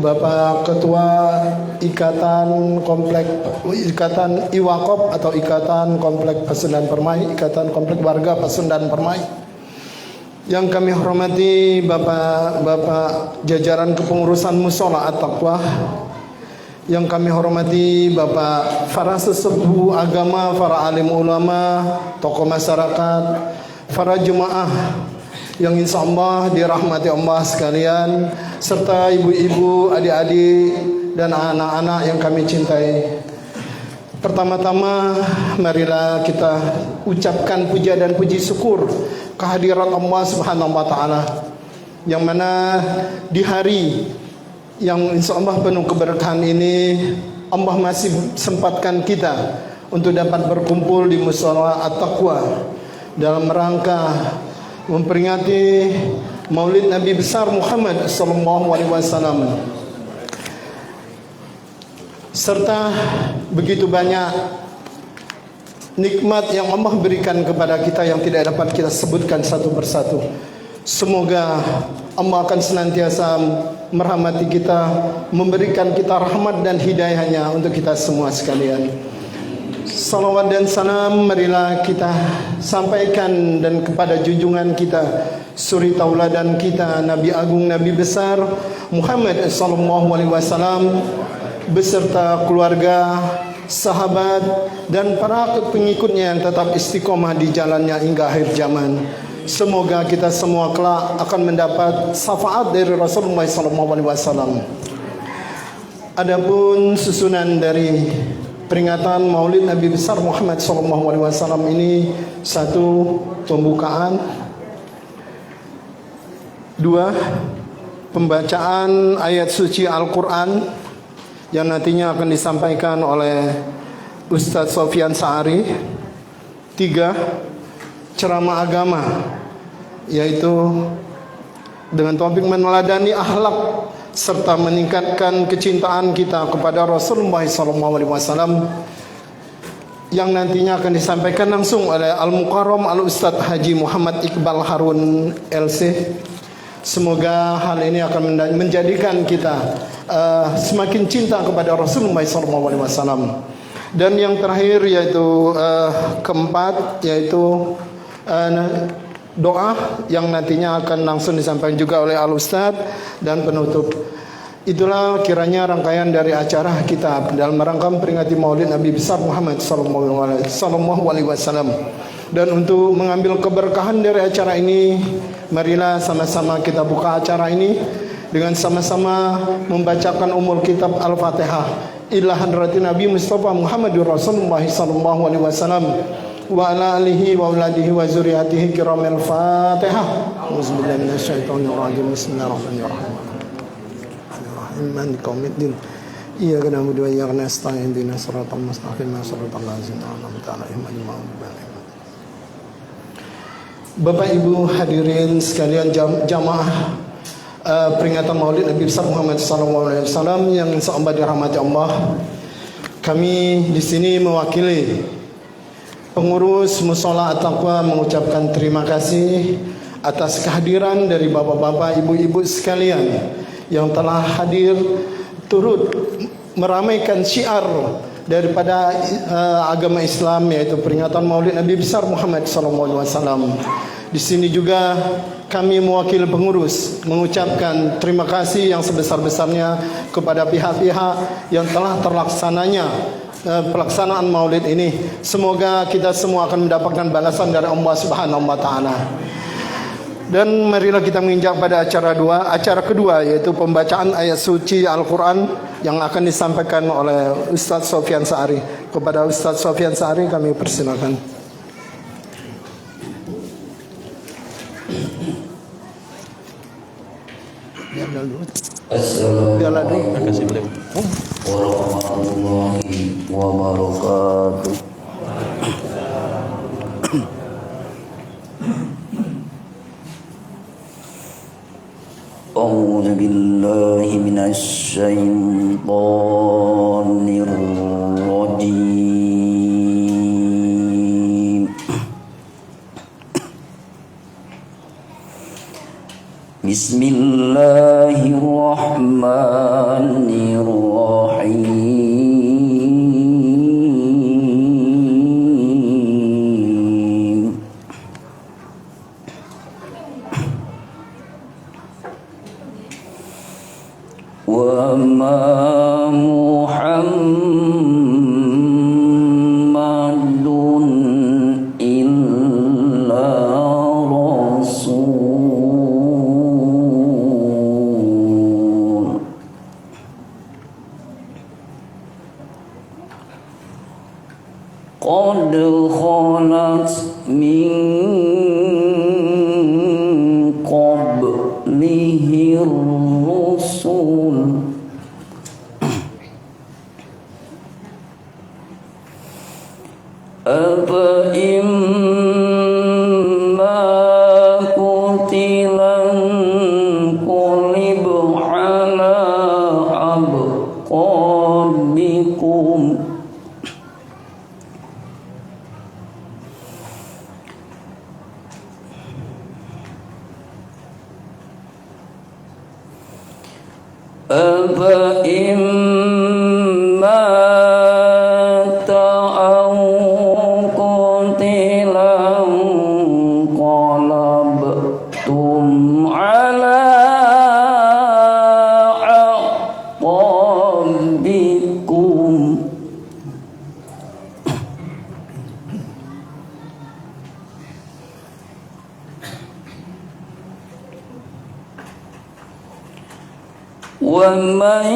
Bapak Ketua Ikatan Iwakop atau Ikatan Komplek Pasundan Permai, Ikatan Komplek Warga Pasundan Permai. Yang kami hormati Bapak jajaran kepengurusan Mushola At-Taqwa. Yang kami hormati Bapak para sesepuh agama, para alim ulama, tokoh masyarakat, para jemaah yang insya Allah dirahmati Allah sekalian, serta ibu-ibu, adik-adik, dan anak-anak yang kami cintai. Pertama-tama marilah kita ucapkan puja dan puji syukur kehadiran Allah Subhanahu wa taala, yang mana di hari yang insya Allah penuh keberkahan ini Allah masih sempatkan kita untuk dapat berkumpul di Mushola At-Taqwa dalam rangka memperingati Maulid Nabi besar Muhammad sallallahu alaihi wasallam, serta begitu banyak nikmat yang Allah berikan kepada kita yang tidak dapat kita sebutkan satu persatu. Semoga Allah akan senantiasa merahmati kita, memberikan kita rahmat dan hidayahnya untuk kita semua sekalian. Salawat dan salam marilah kita sampaikan dan kepada junjungan kita, suri tauladan kita, Nabi Agung, Nabi besar Muhammad sallallahu alaihi wasallam beserta keluarga, sahabat, dan para pengikutnya yang tetap istiqomah di jalannya hingga akhir zaman. Semoga kita semua kelak akan mendapat syafaat dari Rasulullah sallallahu alaihi wasallam. Adapun susunan dari peringatan Maulid Nabi besar Muhammad sallallahu alaihi wasallam ini: satu, pembukaan; dua, pembacaan ayat suci Al-Quran yang nantinya akan disampaikan oleh Ustadz Sofyan Sa'ari; tiga, ceramah agama, yaitu dengan topik meneladani akhlak serta meningkatkan kecintaan kita kepada Rasulullah SAW, yang nantinya akan disampaikan langsung oleh Al-Mukarram Al-Ustadz Haji Muhammad Iqbal Harun LC. Semoga hal ini akan menjadikan kita semakin cinta kepada Rasulullah SAW. Dan yang terakhir yaitu keempat, yaitu doa yang nantinya akan langsung disampaikan juga oleh Al-Ustadz, dan penutup. Itulah kiranya rangkaian dari acara kita dalam rangka memperingati Maulid Nabi besar Muhammad sallallahu alaihi wasallam. Dan untuk mengambil keberkahan dari acara ini, marilah sama-sama kita buka acara ini dengan sama-sama membacakan umul kitab Al-Fatihah ila hadratin Nabi Mustafa Muhammadur Rasulullah sallallahu alaihi wasallam wa ala alihi wa auladihi wa zuriyatihi kiramil Fatihah. Auzubillahi minasyaitonir rajim. Bismillahirrahmanirrahim. Maliki yaumiddin. Iyyaka na'budu wa iyyaka nasta'in. Ihdinas siratal mustaqim. Shiratal ladzina an'amta 'alaihim ghairil maghdubi 'alaihim. Bapak Ibu hadirin sekalian, jamaah peringatan Maulid Nabi besar Muhammad SAW yang insyaallah dirahmati Allah. Kami di sini mewakili pengurus Mushola At-Taqwa mengucapkan terima kasih atas kehadiran dari bapak-bapak, ibu-ibu sekalian yang telah hadir turut meramaikan syiar daripada agama Islam, yaitu peringatan Maulid Nabi besar Muhammad SAW. Di sini juga kami mewakili pengurus mengucapkan terima kasih yang sebesar-besarnya kepada pihak-pihak yang telah terlaksananya pelaksanaan Maulid ini. Semoga kita semua akan mendapatkan balasan dari Allah Subhanahu wa taala. Dan marilah kita menginjak pada acara kedua, yaitu pembacaan ayat suci Al-Quran yang akan disampaikan oleh Ustadz Sofyan Sa'ari. Kepada Ustadz Sofyan Sa'ari kami persilakan. Assalamualaikum warahmatullahi wabarakatuh. A'udzu billahi minasy syaithanir rajim. Bismillahirrahmanirrahim. Wa ma Muhammadun illa rasul qad khalat min qablihi rusul apa imma kutilan qulib ala abqabikum apa imma ta'aw qutilan qalabtum ala aqabikum wa man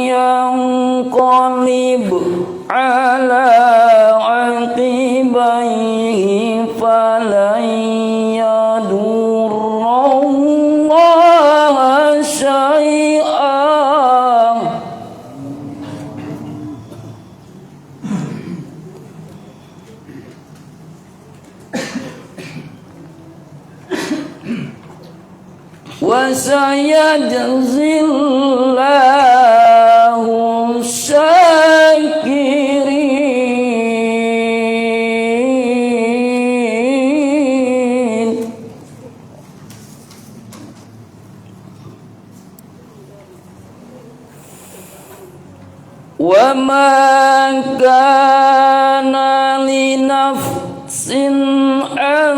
yanqalib ala aqibaihi falan yadurrallaha syai'an wa sayajzillahu syakirin wa ma kana li nafsin an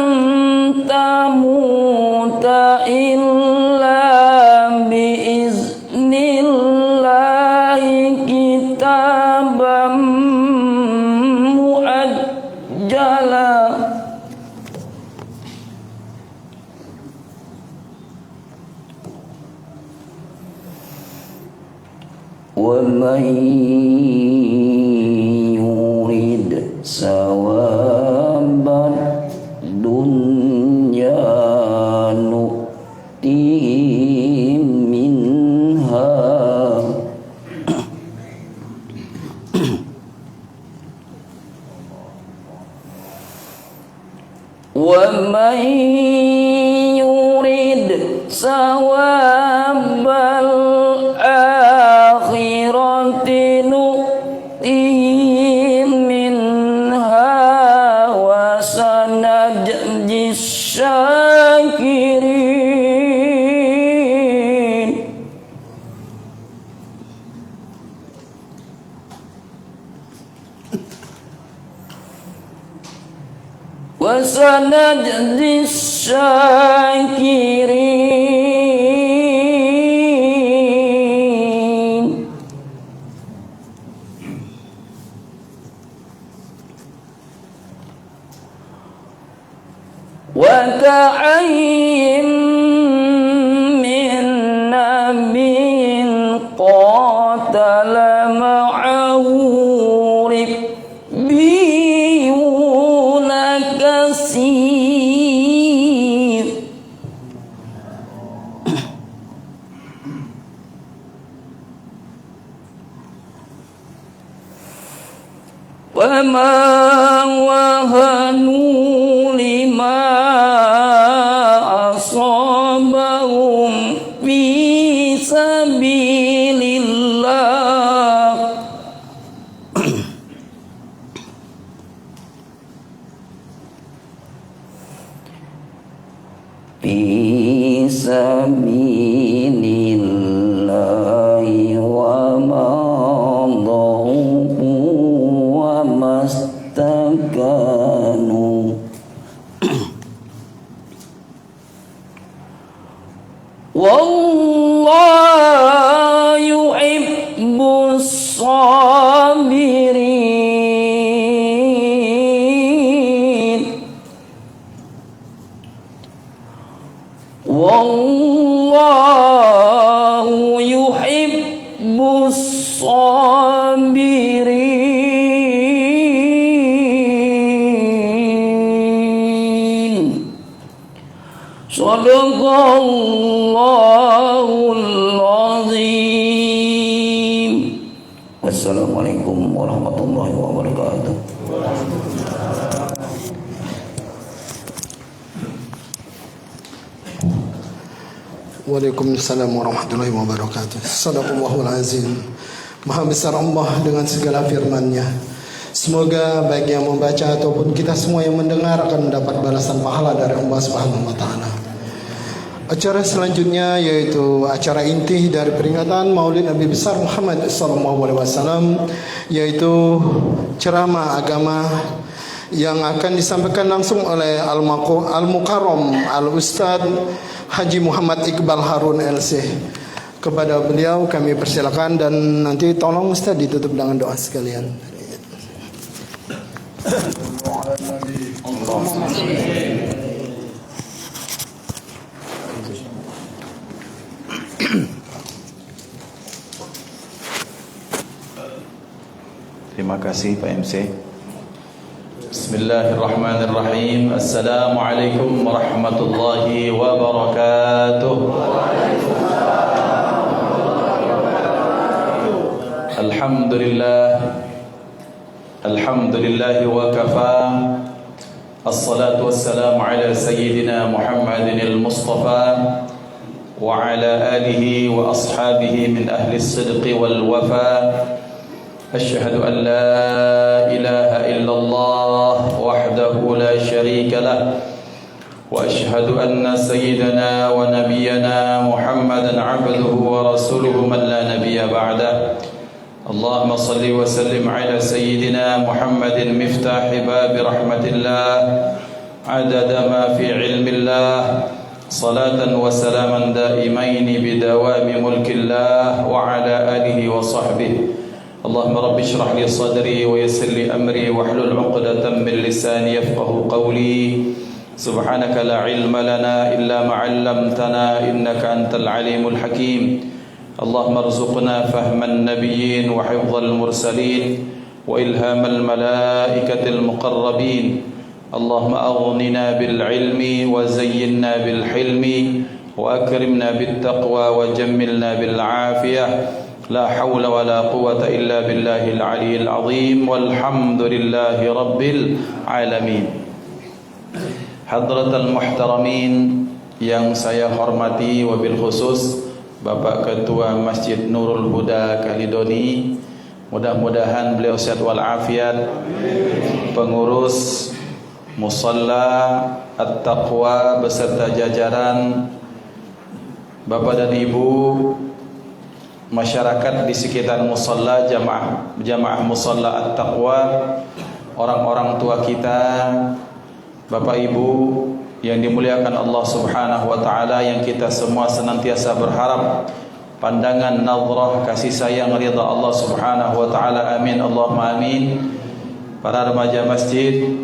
tamuta illa biiznillahi kitaban muajjala wa man yurid sawaban dunya nu'tihi minha wa man yurid sawabal akhirati nu'tihi minha wa sanajzi syakirin wa sanajzi syakirin wa ka'ayyin min nabiyyin qatala ma'ahu ribbiyuna katsir wa ma wahanu lima asabahum fi sabilillah fi Wassalamualaikum warahmatullahi wabarakatuh. Waalaikumsalam warahmatullahi wabarakatuh. Sadaqallahul azim. Maha besar Allah dengan segala firman-Nya. Semoga baik yang membaca ataupun kita semua yang mendengar akan mendapat balasan pahala dari Allah Subhanahu wa taala. Acara selanjutnya yaitu acara inti dari peringatan Maulid Nabi besar Muhammad sallallahu alaihi wasallam, yaitu ceramah agama yang akan disampaikan langsung oleh Al-Mukarram Al-Ustaz Haji Muhammad Iqbal Harun LC. Kepada beliau kami persilakan, dan nanti tolong Ustaz ditutup dengan doa sekalian. Terima kasih Pak MC. Bismillahirrahmanirrahim. Assalamualaikum warahmatullahi wabarakatuh. Alhamdulillah wa kafa. Assalatu wassalamu ala sayyidina Muhammadin al-Mustafa wa ala alihi wa ashabihi min ahli as-sidqi wal wafa. أشهد أن لا إله إلا الله وحده لا شريك له وأشهد أن سيدنا ونبينا محمدا عبده ورسوله من لا نبي بعده اللهم صل وسلم على سيدنا محمد مفتاح باب رحمة الله عدد ما في علم الله صلاة وسلاما دائمين بدوام ملك الله وعلى آله وصحبه اللهم رب اشرح لي صدري ويسر لي أمري واحلل عقدة من لساني يفقه قولي سبحانك لا علم لنا إلا ما علمتنا إنك أنت العليم الحكيم اللهم ارزقنا فهم النبيين وحفظ المرسلين وإلهام الملائكة المقربين اللهم أغننا بالعلم وزينا بالحلم وأكرمنا بالتقوى وجملنا بالعافية لا حول ولا قوة إلا بالله العلي العظيم والحمد لله رب العالمين. Hadratal muhtaramin yang saya hormati, wabil khusus Bapak Ketua Masjid Nurul Huda Kalidoni, mudah-mudahan beliau sehat walafiat, pengurus Musalla At-Taqwa beserta jajaran, Bapak dan Ibu, masyarakat di sekitar musalla, jamaah musalla At-Taqwa, orang-orang tua kita, Bapak Ibu yang dimuliakan Allah Subhanahu wa taala, yang kita semua senantiasa berharap pandangan nazrah kasih sayang ridha Allah Subhanahu wa taala, amin Allahumma amin. Para remaja masjid,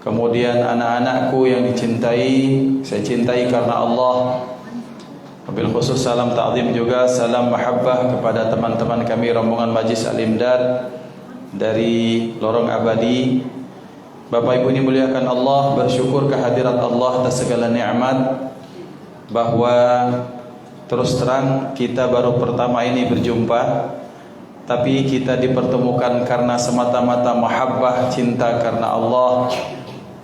kemudian anak-anakku yang dicintai, saya cintai karena Allah. Wabil khusus salam ta'zim juga, salam mahabbah kepada teman-teman kami rombongan Majlis Al-Imdad dari Lorong Abadi. Bapak Ibu dimuliakan Allah, bersyukur kehadirat Allah atas segala nikmat, bahwa terus terang kita baru pertama ini berjumpa, tapi kita dipertemukan karena semata-mata mahabbah, cinta karena Allah,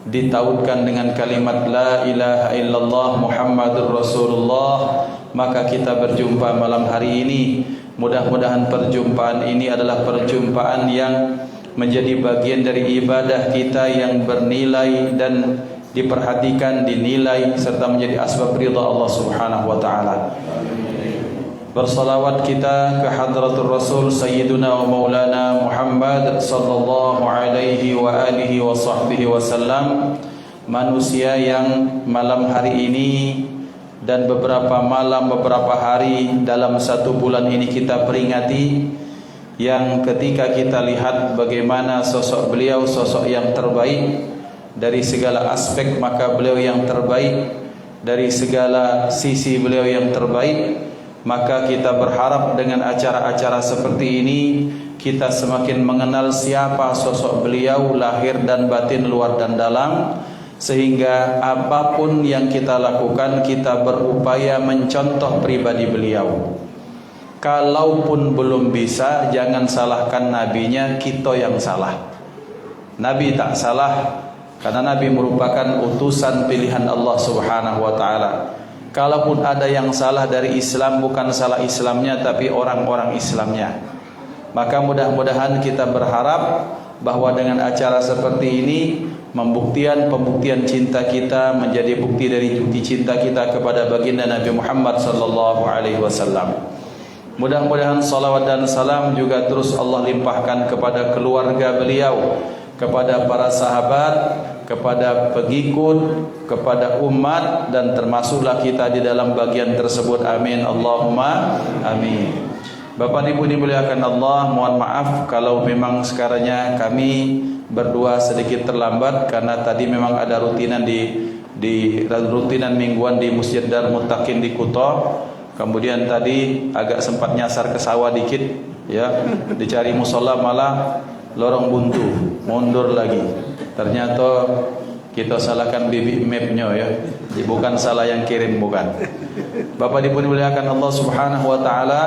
ditautkan dengan kalimat la ilaha illallah Muhammadur Rasulullah, maka kita berjumpa malam hari ini. Mudah-mudahan perjumpaan ini adalah perjumpaan yang menjadi bagian dari ibadah kita yang bernilai dan diperhatikan, dinilai serta menjadi asbab ridha Allah Subhanahu wa taala. Bersalawat kita ke hadratul Rasul Sayyiduna wa Maulana Muhammad sallallahu alaihi wa alihi wa sahbihi wasallam, manusia yang malam hari ini dan beberapa malam, beberapa hari dalam satu bulan ini kita peringati, yang ketika kita lihat bagaimana sosok beliau, sosok yang terbaik dari segala aspek, maka beliau yang terbaik dari segala sisi, beliau yang terbaik. Maka kita berharap dengan acara-acara seperti ini kita semakin mengenal siapa sosok beliau, lahir dan batin, luar dan dalam, sehingga apapun yang kita lakukan kita berupaya mencontoh pribadi beliau. Kalaupun belum bisa, jangan salahkan nabinya, kita yang salah. Nabi tak salah karena Nabi merupakan utusan pilihan Allah Subhanahu wa taala. Kalaupun ada yang salah dari Islam, bukan salah Islamnya tapi orang-orang Islamnya. Maka mudah-mudahan kita berharap bahwa dengan acara seperti ini pembuktian cinta kita menjadi bukti dari bukti cinta kita kepada baginda Nabi Muhammad sallallahu alaihi wasallam. Mudah-mudahan salawat dan salam juga terus Allah limpahkan kepada keluarga beliau, kepada para sahabat, kepada pengikut, kepada umat, dan termasuklah kita di dalam bagian tersebut. Amin Allahumma amin. Bapak Ibu dimuliakan Allah, mohon maaf kalau memang sekarangnya kami berdua sedikit terlambat karena tadi memang ada rutinan di rutinan mingguan di Masjid Darul Muttaqin di Kuto. Kemudian tadi agak sempat nyasar ke sawah dikit, ya, dicari musola malah lorong buntu, mundur lagi. Ternyata kita salahkan bibi mapnya, ya, bukan salah yang kirim, bukan. Bapak Ibu dimuliakan Allah Subhanahu wa taala.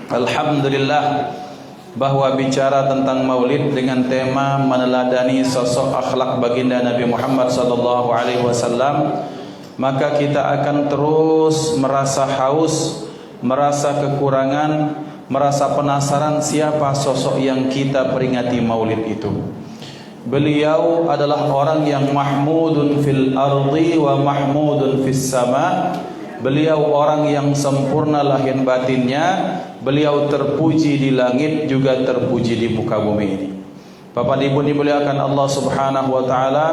Alhamdulillah bahwa bicara tentang maulid dengan tema meneladani sosok akhlak baginda Nabi Muhammad sallallahu alaihi wasallam, maka kita akan terus merasa haus, merasa kekurangan, merasa penasaran siapa sosok yang kita peringati maulid itu. Beliau adalah orang yang mahmudun fil ardi wa mahmudun fis sama. Beliau orang yang sempurna lahir batinnya. Beliau terpuji di langit, juga terpuji di muka bumi ini. Bapak Ibu dimuliakan Allah Subhanahu wa taala.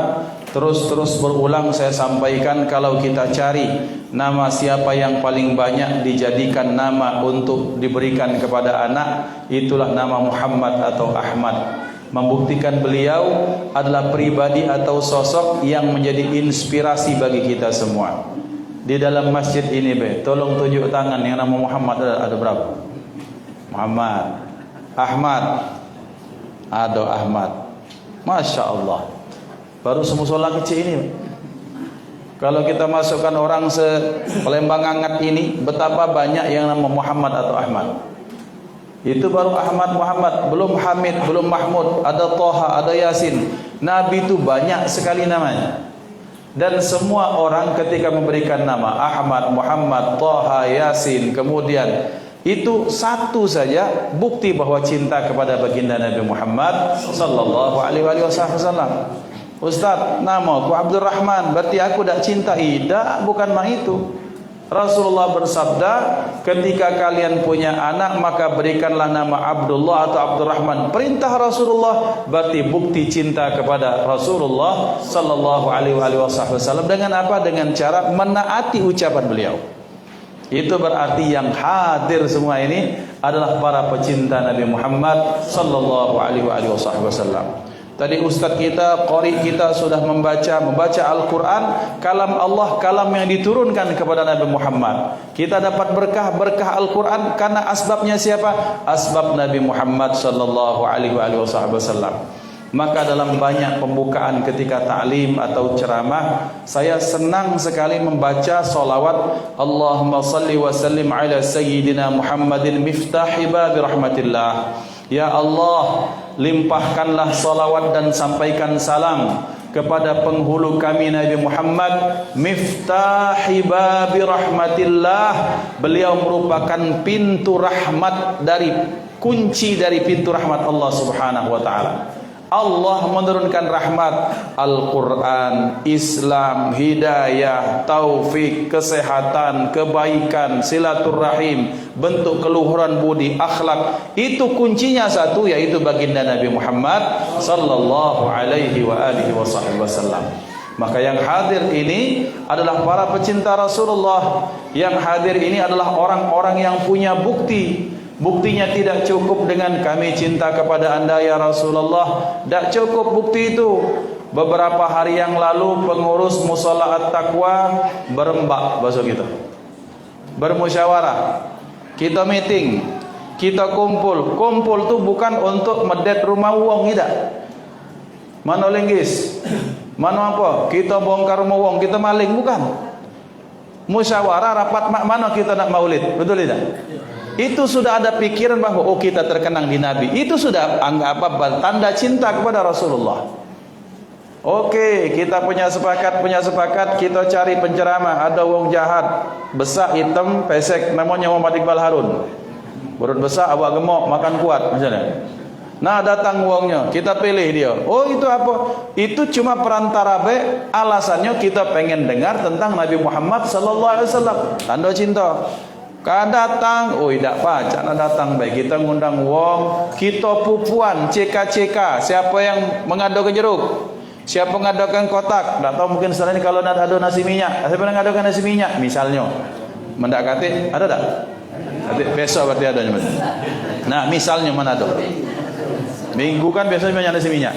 Terus berulang saya sampaikan, kalau kita cari nama siapa yang paling banyak dijadikan nama untuk diberikan kepada anak, itulah nama Muhammad atau Ahmad. Membuktikan beliau adalah pribadi atau sosok yang menjadi inspirasi bagi kita semua. Di dalam masjid ini, tolong tunjuk tangan yang nama Muhammad ada berapa? Muhammad, Ahmad, ada Ahmad. Masya Allah. Baru semusola kecil ini. Kalau kita masukkan orang sepelembang hangat ini, betapa banyak yang nama Muhammad atau Ahmad. Itu baru Ahmad, Muhammad, belum Hamid, belum Mahmud, ada Toha, ada Yasin. Nabi itu banyak sekali namanya. Dan semua orang ketika memberikan nama Ahmad, Muhammad, Toha, Yasin, kemudian itu satu saja bukti bahwa cinta kepada baginda Nabi Muhammad sallallahu alaihi wasallam. Ustaz, namaku Abdurrahman, berarti aku dak cinta? Tidak, bukan mah itu. Rasulullah bersabda, ketika kalian punya anak maka berikanlah nama Abdullah atau Abdurrahman. Perintah Rasulullah, berarti bukti cinta kepada Rasulullah sallallahu alaihi wasallam. Dengan apa? Dengan cara menaati ucapan beliau. Itu berarti yang hadir semua ini adalah para pecinta Nabi Muhammad sallallahu alaihi wasallam. Tadi ustaz kita, qari kita sudah membaca Al-Quran, kalam Allah, kalam yang diturunkan kepada Nabi Muhammad. Kita dapat berkah Al-Quran karena asbabnya siapa? Asbab Nabi Muhammad sallallahu alaihi wasallam. Maka dalam banyak pembukaan ketika ta'lim atau ceramah, saya senang sekali membaca salawat Allahumma salli wa sallim ala sayyidina Muhammadin miftahi babi rahmatillah. Ya Allah, limpahkanlah salawat dan sampaikan salam kepada penghulu kami Nabi Muhammad, miftahi babi rahmatillah. Beliau merupakan pintu rahmat, dari kunci dari pintu rahmat Allah Subhanahu wa taala. Allah menurunkan rahmat, Al-Quran, Islam, hidayah, taufik, kesehatan, kebaikan, silaturahim, bentuk keluhuran budi, akhlak. Itu kuncinya satu, yaitu baginda Nabi Muhammad sallallahu alaihi wasallam. Maka yang hadir ini adalah para pecinta Rasulullah. Yang hadir ini adalah orang-orang yang punya bukti. Buktinya tidak cukup dengan kami cinta kepada anda ya Rasulullah. Tak cukup bukti itu. Beberapa hari yang lalu pengurus Mushola At-Taqwa berembak, bahasa kita, bermusyawarah. Kita meeting, kita kumpul. Kumpul itu bukan untuk medet rumah uang, tidak. Mana linggis, mana apa, kita bongkar rumah uang, kita maling, bukan. Musyawarah rapat mana kita nak maulid, betul tidak? Itu sudah ada pikiran bahwa oh kita terkenang di Nabi. Itu sudah anggap apa? Tanda cinta kepada Rasulullah. Oke, kita punya sepakat, kita cari penceramah. Ada wong jahat, besar, hitam, pesek, namanya Muhammad Iqbal Harun. Perut besar, awak gemuk, makan kuat misalnya. Nah, datang wongnya, kita pilih dia. Oh, itu apa? Itu cuma perantara be. Alasannya kita pengen dengar tentang Nabi Muhammad sallallahu alaihi wasallam. Tanda cinta. Kan datang, oh tidak apa, jangan datang baik. Kita ngundang wong, kita pupuan, CK. Siapa yang mengadakan jeruk? Siapa mengadakan kotak? Tak tahu mungkin setelah ini kalau ada nasi minyak. Siapa yang mengadakan nasi minyak? Misalnya, mendekati ada tak? Besok berarti ada. Nah, misalnya mana ada? Minggu kan biasanya banyak nasi minyak.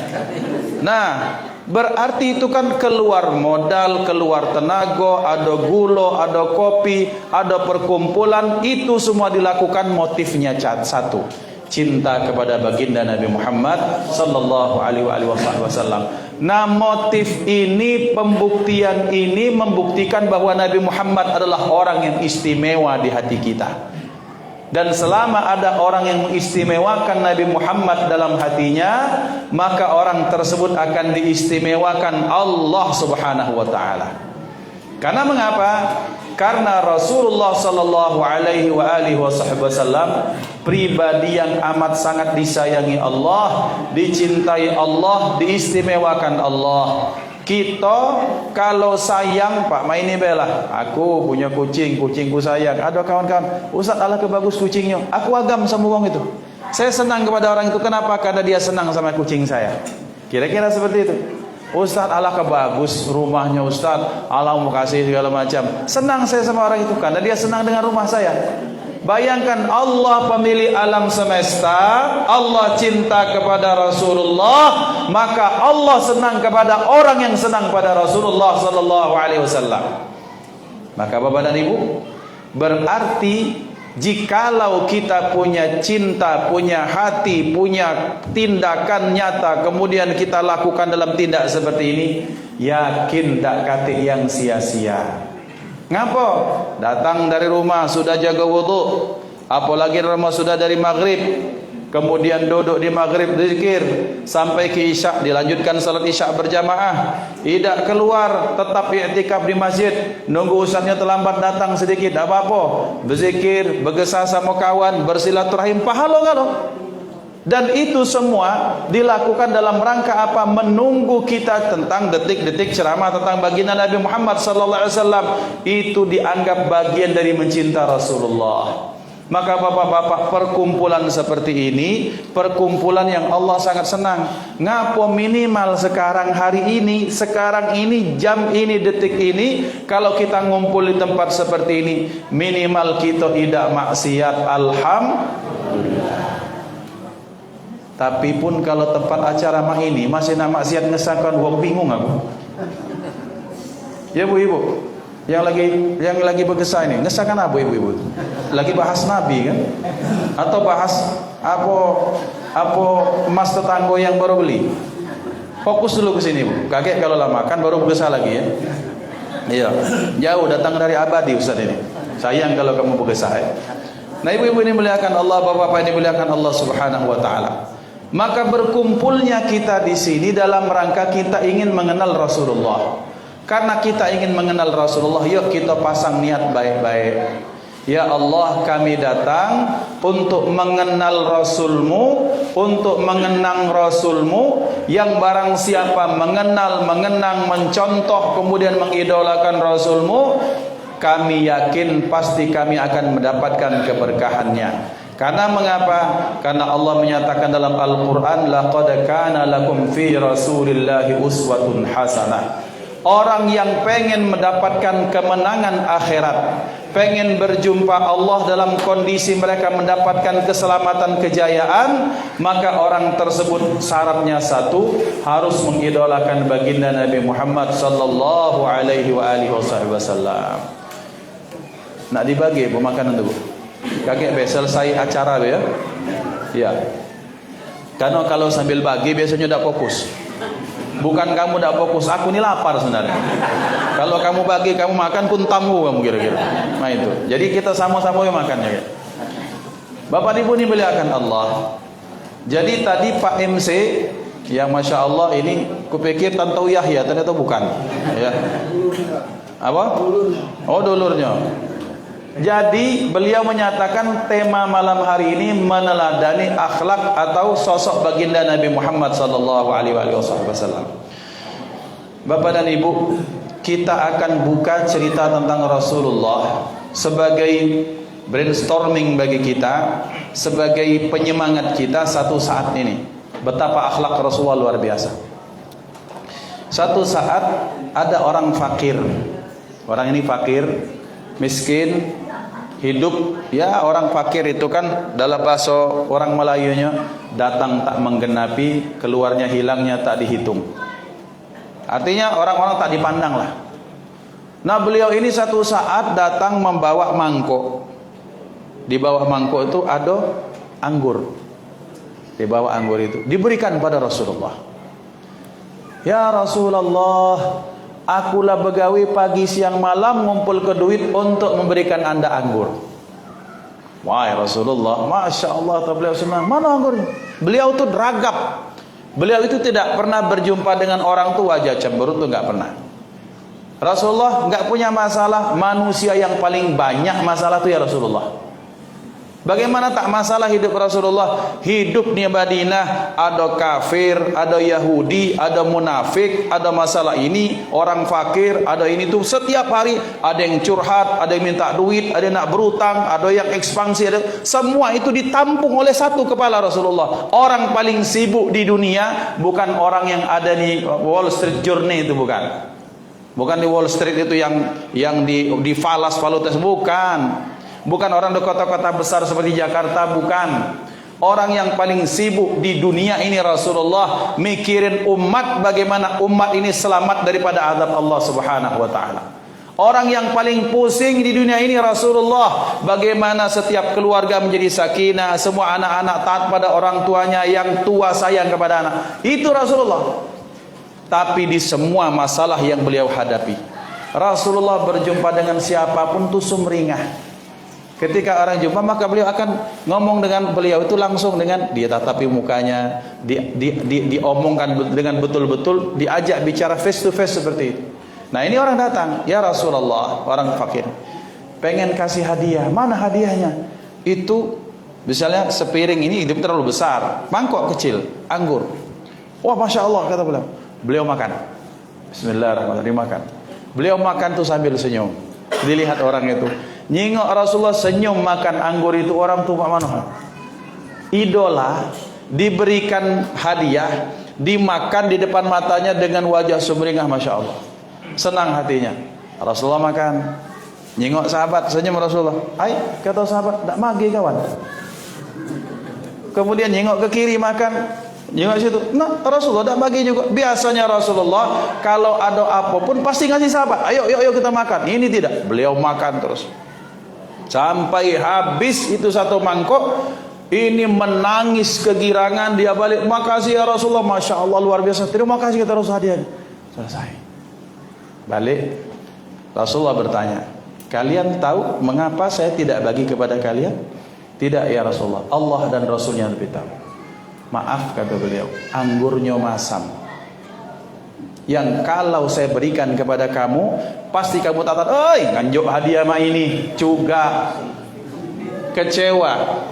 Nah, berarti itu kan keluar modal, keluar tenaga, ada gula, ada kopi, ada perkumpulan. Itu semua dilakukan motifnya satu, cinta kepada baginda Nabi Muhammad sallallahu alaihi wasallam. Nah, motif ini, pembuktian ini membuktikan bahwa Nabi Muhammad adalah orang yang istimewa di hati kita. Dan selama ada orang yang mengistimewakan Nabi Muhammad dalam hatinya, maka orang tersebut akan diistimewakan Allah Subhanahu wa taala. Karena mengapa? Karena Rasulullah sallallahu alaihi wasallam pribadi yang amat sangat disayangi Allah, dicintai Allah, diistimewakan Allah. Kita kalau sayang Pak maini bela, aku punya kucingku sayang. Ada kawan-kawan, Ustaz Allah kebagus kucingnya. Aku agam sama wong itu. Saya senang kepada orang itu. Kenapa? Karena dia senang sama kucing saya. Kira-kira seperti itu. Ustaz Allah kebagus rumahnya Ustaz, Allah mau kasih segala macam. Senang saya sama orang itu karena dia senang dengan rumah saya. Bayangkan Allah pemilik alam semesta, Allah cinta kepada Rasulullah, maka Allah senang kepada orang yang senang pada Rasulullah sallallahu alaihi wasallam. Maka Bapak dan Ibu, berarti jikalau kita punya cinta, punya hati, punya tindakan nyata, kemudian kita lakukan dalam tindak seperti ini, yakin tak kate yang sia-sia. Ngapa? Datang dari rumah sudah jaga wudu, apalagi rumah sudah dari maghrib, kemudian duduk di maghrib zikir sampai ke isya, dilanjutkan salat isya berjamaah, tidak keluar, tetap i'tikaf di masjid, nunggu ustaznya terlambat datang sedikit, tak apa-apa, berzikir, bergesah sama kawan, bersilaturahim, pahala enggak loh? Dan itu semua dilakukan dalam rangka apa? Menunggu kita tentang detik-detik ceramah tentang baginda Nabi Muhammad sallallahu alaihi wasallam. Itu dianggap bagian dari mencinta Rasulullah. Maka bapak-bapak, perkumpulan seperti ini, perkumpulan yang Allah sangat senang. Ngapo minimal sekarang hari ini, sekarang ini, jam ini, detik ini, kalau kita ngumpul di tempat seperti ini, minimal kita tidak maksiat, alhamdulillah. Tapi pun kalau tempat acara mah ini masih nak maksiat ngesahkan, wong bingung aku. Ya Bu Ibu, yang lagi bergesah ini ngesahkan apa ibu-ibu? Lagi bahas Nabi kan? Atau bahas apa emas tetangga yang baru beli? Fokus dulu ke sini Bu. Kakek kalau lama kan baru bergesah lagi ya. Iya, jauh datang dari abadi Ustaz ini. Sayang kalau kamu bergesah ya. Nah ibu-ibu ini muliakan Allah, bapak-bapak ini muliakan Allah Subhanahu wa taala. Maka berkumpulnya kita di sini dalam rangka kita ingin mengenal Rasulullah. Karena kita ingin mengenal Rasulullah, yuk kita pasang niat baik-baik. Ya Allah, kami datang untuk mengenal Rasulmu, untuk mengenang Rasulmu. Yang barang siapa mengenal, mengenang, mencontoh, kemudian mengidolakan Rasulmu, kami yakin pasti kami akan mendapatkan keberkahannya. Karena mengapa? Karena Allah menyatakan dalam Al-Quran, laqad kana lakum fi rasulillahi uswatun hasanah. Orang yang pengen mendapatkan kemenangan akhirat, pengen berjumpa Allah dalam kondisi mereka mendapatkan keselamatan, kejayaan, maka orang tersebut syaratnya satu, harus mengidolakan baginda Nabi Muhammad sallallahu alaihi wasallam. Nak dibagi pemakanan tu. Kakek selesai acara ya. Ya. Karena kalau sambil bagi biasanya tidak fokus. Bukan kamu tidak fokus, aku ini lapar sebenarnya. Kalau kamu bagi, kamu makan pun tamu kamu kira-kira. Nah itu. Jadi kita sama-sama makan ya. Bapak Ibu dimuliakan Allah. Jadi tadi Pak MC yang Masya Allah ini kupikir Tantowi Yahya, ternyata bukan ya. Apa? Oh, dulurnya. Jadi beliau menyatakan tema malam hari ini meneladani akhlak atau sosok baginda Nabi Muhammad sallallahu alaihi wasallam. Bapak dan Ibu, kita akan buka cerita tentang Rasulullah sebagai brainstorming bagi kita, sebagai penyemangat kita satu saat ini. Betapa akhlak Rasulullah luar biasa. Satu saat ada orang fakir. Orang ini fakir, miskin, hidup, ya orang fakir itu kan dalam bahasa orang Melayunya, datang tak menggenapi, keluarnya hilangnya tak dihitung. Artinya orang-orang tak dipandang lah. Nah, beliau ini satu saat datang membawa mangkok. Di bawah mangkok itu ada anggur. Di bawah anggur itu diberikan pada Rasulullah. Ya Rasulullah, akulah begawi pagi siang malam ngumpul ke duit untuk memberikan anda anggur. Wahai Rasulullah, Masya Allah, beliau senang. Mana anggurnya? Beliau itu deragap. Beliau itu tidak pernah berjumpa dengan orang tua wajah cemberut, itu nggak pernah. Rasulullah nggak punya masalah. Manusia yang paling banyak masalah itu ya Rasulullah. Bagaimana tak masalah hidup Rasulullah? Hidup di Madinah ada kafir, ada Yahudi, ada munafik, ada masalah ini, orang fakir, ada ini tuh. Setiap hari ada yang curhat, ada yang minta duit, ada yang nak berutang, ada yang ekspansi, ada. Semua itu ditampung oleh satu kepala Rasulullah. Orang paling sibuk di dunia bukan orang yang ada di Wall Street Journey itu, bukan. Bukan di Wall Street itu yang di falas valutas, bukan. Bukan orang di kota-kota besar seperti Jakarta, bukan. Orang yang paling sibuk di dunia ini Rasulullah, mikirin umat, bagaimana umat ini selamat daripada azab Allah Subhanahu wa taala. Orang yang paling pusing di dunia ini Rasulullah, bagaimana setiap keluarga menjadi sakinah, semua anak-anak taat pada orang tuanya, yang tua sayang kepada anak. Itu Rasulullah. Tapi di semua masalah yang beliau hadapi, Rasulullah berjumpa dengan siapapun tuh sumringah. Ketika orang jumpa, maka beliau akan ngomong dengan beliau itu langsung dengan dia tatapi mukanya, diomongkan dengan betul-betul, diajak bicara face to face seperti itu. Nah, ini orang datang, ya Rasulullah, orang fakir, pengen kasih hadiah. Mana hadiahnya? Itu misalnya sepiring ini hidup terlalu besar, mangkok kecil, anggur. Wah, Masya Allah, kata beliau. Beliau makan. Bismillahirrahmanirrahim, makan. Beliau makan tuh sambil senyum. Dilihat orang itu. Nyingok Rasulullah senyum makan anggur itu, orang tuh mana? Idola diberikan hadiah, dimakan di depan matanya dengan wajah sumringah, Masya Allah. Senang hatinya. Rasulullah makan. Nyingok sahabat, senyum Rasulullah. Hai, kata sahabat, tak magi kawan. Kemudian nyingok ke kiri makan. Nyingok situ. Nah, Rasulullah tak bagi juga. Biasanya Rasulullah kalau ada apapun pasti ngasih sahabat. Ayo kita makan. Ini tidak. Beliau makan terus. Sampai habis itu satu mangkok. Ini menangis kegirangan, dia balik. Makasih ya Rasulullah, Masya Allah luar biasa. Terima kasih kata Rasulullah, hadiahnya. Selesai. Balik. Rasulullah bertanya, kalian tahu mengapa saya tidak bagi kepada kalian? Tidak ya Rasulullah, Allah dan Rasulnya lebih tahu. Maaf kata beliau, anggurnya masam, yang kalau saya berikan kepada kamu pasti kamu tatat, oi nganjuk hadiah mah ini juga. Kecewa.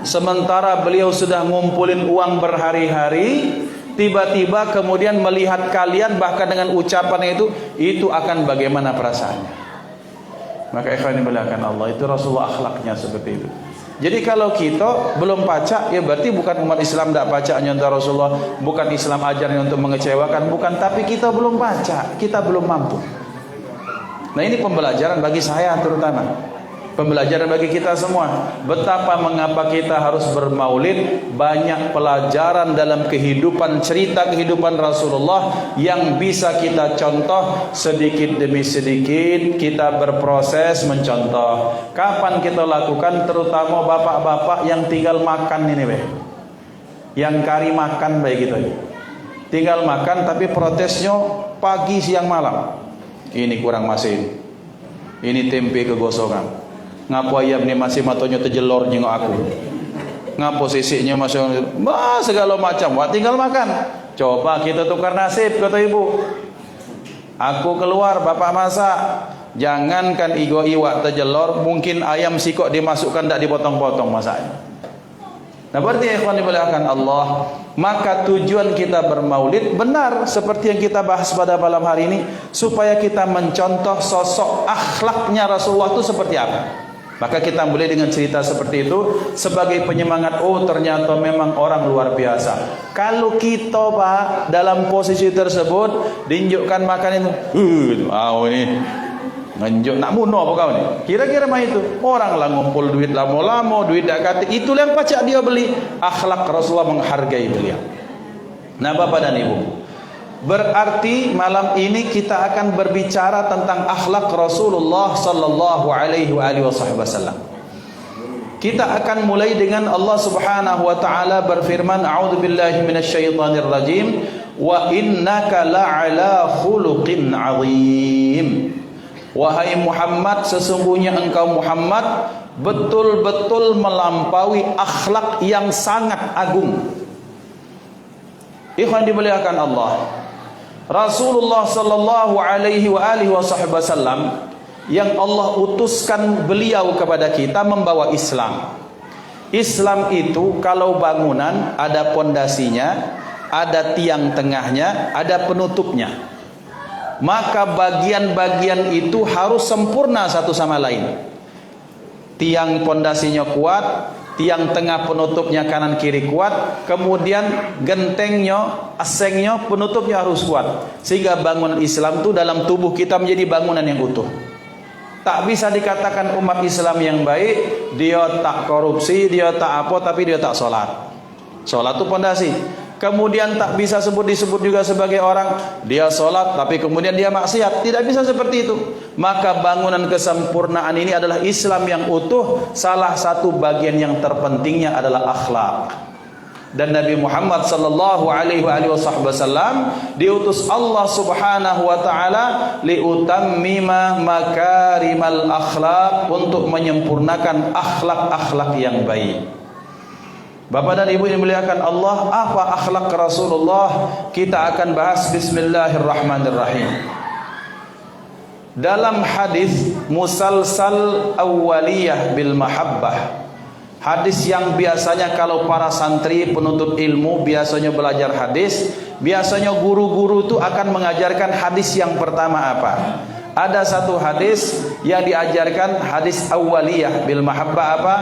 Sementara beliau sudah ngumpulin uang berhari-hari, tiba-tiba kemudian melihat kalian bahkan dengan ucapan itu akan bagaimana perasaannya. Maka ikhwan dimuliakan Allah, itu Rasulullah akhlaknya seperti itu. Jadi kalau kita belum baca, ya berarti bukan umat Islam tidak baca nyontoh Rasulullah, bukan Islam ajarnya untuk mengecewakan, bukan, tapi kita belum baca, kita belum mampu. Nah, ini pembelajaran bagi saya terutama. Pembelajaran bagi kita semua. Betapa mengapa kita harus bermaulid. Banyak pelajaran dalam kehidupan, cerita kehidupan Rasulullah yang bisa kita contoh sedikit demi sedikit. Kita berproses mencontoh. Kapan kita lakukan? Terutama bapak-bapak yang tinggal makan ini, yang kari makan baik gitu. Tinggal makan tapi protesnya pagi siang malam. Ini kurang masin. Ini tempe kegosongan. Ngaku ayam ni masih matonya terjelor nyengok aku. Ngapa sisiknya masuk? Segala macam. Wah, tinggal makan. Coba kita tukar nasib, kata ibu. Aku keluar, bapak masak. Jangankan iwak terjelor, mungkin ayam sikok dimasukkan, tak dipotong-potong masaknya. Nah, berarti ikhwan dimuliakan Allah, maka tujuan kita bermaulid benar seperti yang kita bahas pada malam hari ini, supaya kita mencontoh sosok akhlaknya Rasulullah itu seperti apa. Maka kita mulai dengan cerita seperti itu sebagai penyemangat. Oh, ternyata memang orang luar biasa. Kalau kita Pak dalam posisi tersebut diinjukkan makan itu, ini ngenjuk nak muno apa kau ni? Kira-kira mah itu. Orang lah ngumpul duit lama-lama, duit dak katik, itulah yang pacak dia beli. Akhlak Rasulullah menghargai beliau. Nah, Bapak dan Ibu, berarti malam ini kita akan berbicara tentang akhlak Rasulullah sallallahu alaihi wasallam. Kita akan mulai dengan Allah Subhanahu wa taala berfirman, a'udzubillahi minasyaitonir rajim, wa innaka la'ala khuluqin 'azim. Wahai Muhammad, sesungguhnya engkau Muhammad betul-betul melampaui akhlak yang sangat agung. Ikhwan dimuliakan Allah, Rasulullah sallallahu alaihi wasallam yang Allah utuskan beliau kepada kita membawa Islam. Islam itu kalau bangunan ada pondasinya, ada tiang tengahnya, ada penutupnya. Maka bagian-bagian itu harus sempurna satu sama lain. Tiang pondasinya kuat, tiang tengah penutupnya kanan kiri kuat, kemudian gentengnya, asengnya, penutupnya harus kuat. Sehingga bangunan Islam itu dalam tubuh kita menjadi bangunan yang utuh. Tak bisa dikatakan umat Islam yang baik, dia tak korupsi, dia tak apa, tapi dia tak sholat. Sholat itu pondasi. Kemudian tak bisa disebut juga sebagai orang dia sholat tapi kemudian dia maksiat. Tidak bisa seperti itu. Maka bangunan kesempurnaan ini adalah Islam yang utuh. Salah satu bagian yang terpentingnya adalah akhlak. Dan Nabi Muhammad sallallahu alaihi wasallam diutus Allah Subhanahu wa taala liutammima makarimal akhlak, untuk menyempurnakan akhlak-akhlak yang baik. Bapak dan Ibu yang dimuliakan Allah, apa akhlak Rasulullah? Kita akan bahas. Bismillahirrahmanirrahim. Dalam hadis musalsal awwaliyah bil mahabbah, hadis yang biasanya kalau para santri penuntut ilmu biasanya belajar hadis, biasanya guru-guru itu akan mengajarkan hadis yang pertama apa? Ada satu hadis yang diajarkan, hadis awwaliyah bil mahabbah apa?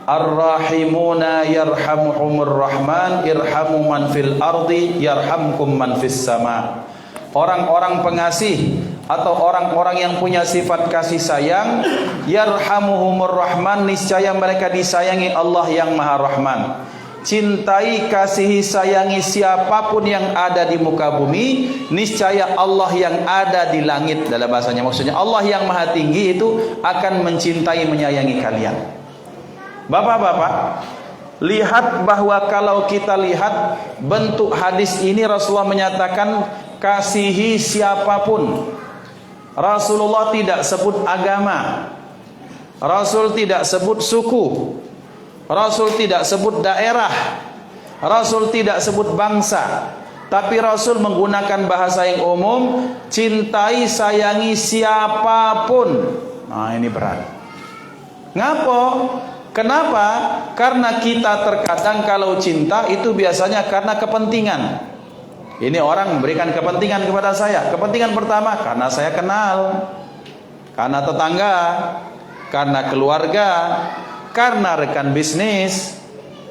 Ar-rahimuna yarhamuhumur rahman, irhamu man fil ardi yarhamkum man fis sama. Orang-orang pengasih atau orang-orang yang punya sifat kasih sayang, yarhamuhumur rahman, niscaya mereka disayangi Allah yang Maha Rahman. Cintai, kasihi, sayangi siapapun yang ada di muka bumi, niscaya Allah yang ada di langit. Dalam bahasanya maksudnya Allah yang Maha Tinggi itu akan mencintai, menyayangi kalian. Bapak-bapak, lihat bahwa kalau kita lihat bentuk hadis ini, Rasulullah menyatakan kasihi siapapun. Rasulullah tidak sebut agama, Rasul tidak sebut suku, Rasul tidak sebut daerah, Rasul tidak sebut bangsa, tapi Rasul menggunakan bahasa yang umum, cintai, sayangi siapapun. Nah, ini berat. Ngapa? Kenapa? Karena kita terkadang kalau cinta itu biasanya karena kepentingan. Ini orang memberikan kepentingan kepada saya. Kepentingan pertama, karena saya kenal, karena tetangga, karena keluarga, karena rekan bisnis.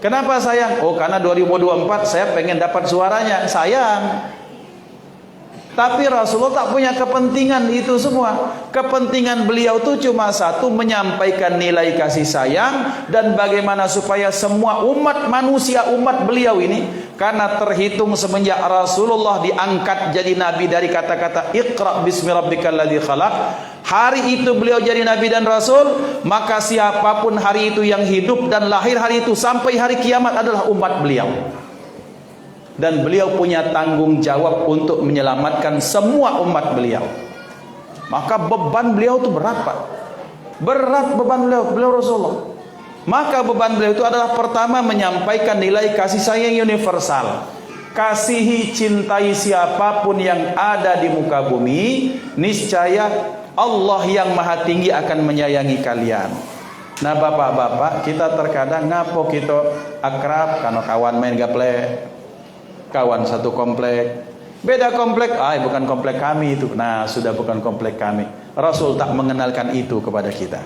Kenapa sayang? Oh, karena 2024 saya pengen dapat suaranya. Sayang. Tapi Rasulullah tak punya kepentingan itu semua. Kepentingan beliau itu cuma satu, menyampaikan nilai kasih sayang dan bagaimana supaya semua umat manusia, umat beliau ini, karena terhitung semenjak Rasulullah diangkat jadi nabi dari kata-kata Iqra bismi rabbikal ladzi khalaq, hari itu beliau jadi nabi dan rasul, maka siapapun hari itu yang hidup dan lahir hari itu sampai hari kiamat adalah umat beliau. Dan beliau punya tanggung jawab untuk menyelamatkan semua umat beliau. Maka beban beliau itu berat, Pak. Berat beban beliau Rasulullah. Maka beban beliau itu adalah pertama menyampaikan nilai kasih sayang universal. Kasihi, cintai siapapun yang ada di muka bumi, niscaya Allah yang maha tinggi akan menyayangi kalian. Nah bapak-bapak, kita terkadang ngapo kita akrab karena kawan main gaplek, kawan satu komplek, beda komplek, bukan komplek kami itu. Nah sudah bukan komplek kami. Rasul tak mengenalkan itu kepada kita.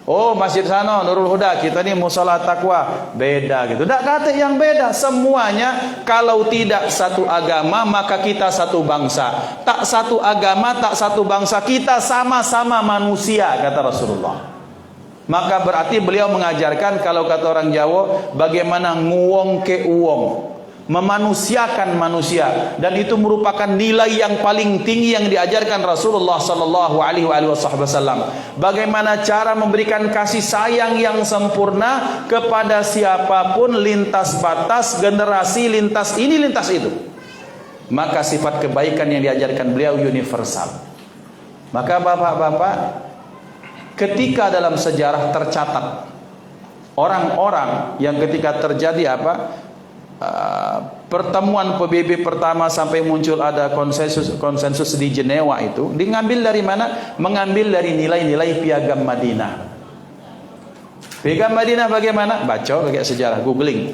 Oh masjid sana Nurul Huda, kita ni musola takwa, beda gitu. Tak kata yang beda, semuanya kalau tidak satu agama maka kita satu bangsa. Tak satu agama, tak satu bangsa, kita sama-sama manusia, kata Rasulullah. Maka berarti beliau mengajarkan, kalau kata orang Jawa, bagaimana nguwong ke uwong, memanusiakan manusia, dan itu merupakan nilai yang paling tinggi yang diajarkan Rasulullah sallallahu alaihi wasallam. Bagaimana cara memberikan kasih sayang yang sempurna kepada siapapun, lintas batas, generasi, lintas ini, lintas itu. Maka sifat kebaikan yang diajarkan beliau universal. Maka bapak-bapak, ketika dalam sejarah tercatat orang-orang yang ketika terjadi pertemuan PBB pertama sampai muncul ada konsensus di Jenewa, itu diambil dari mana? Mengambil dari nilai-nilai Piagam Madinah. Piagam Madinah bagaimana? Baca pakai sejarah, googling,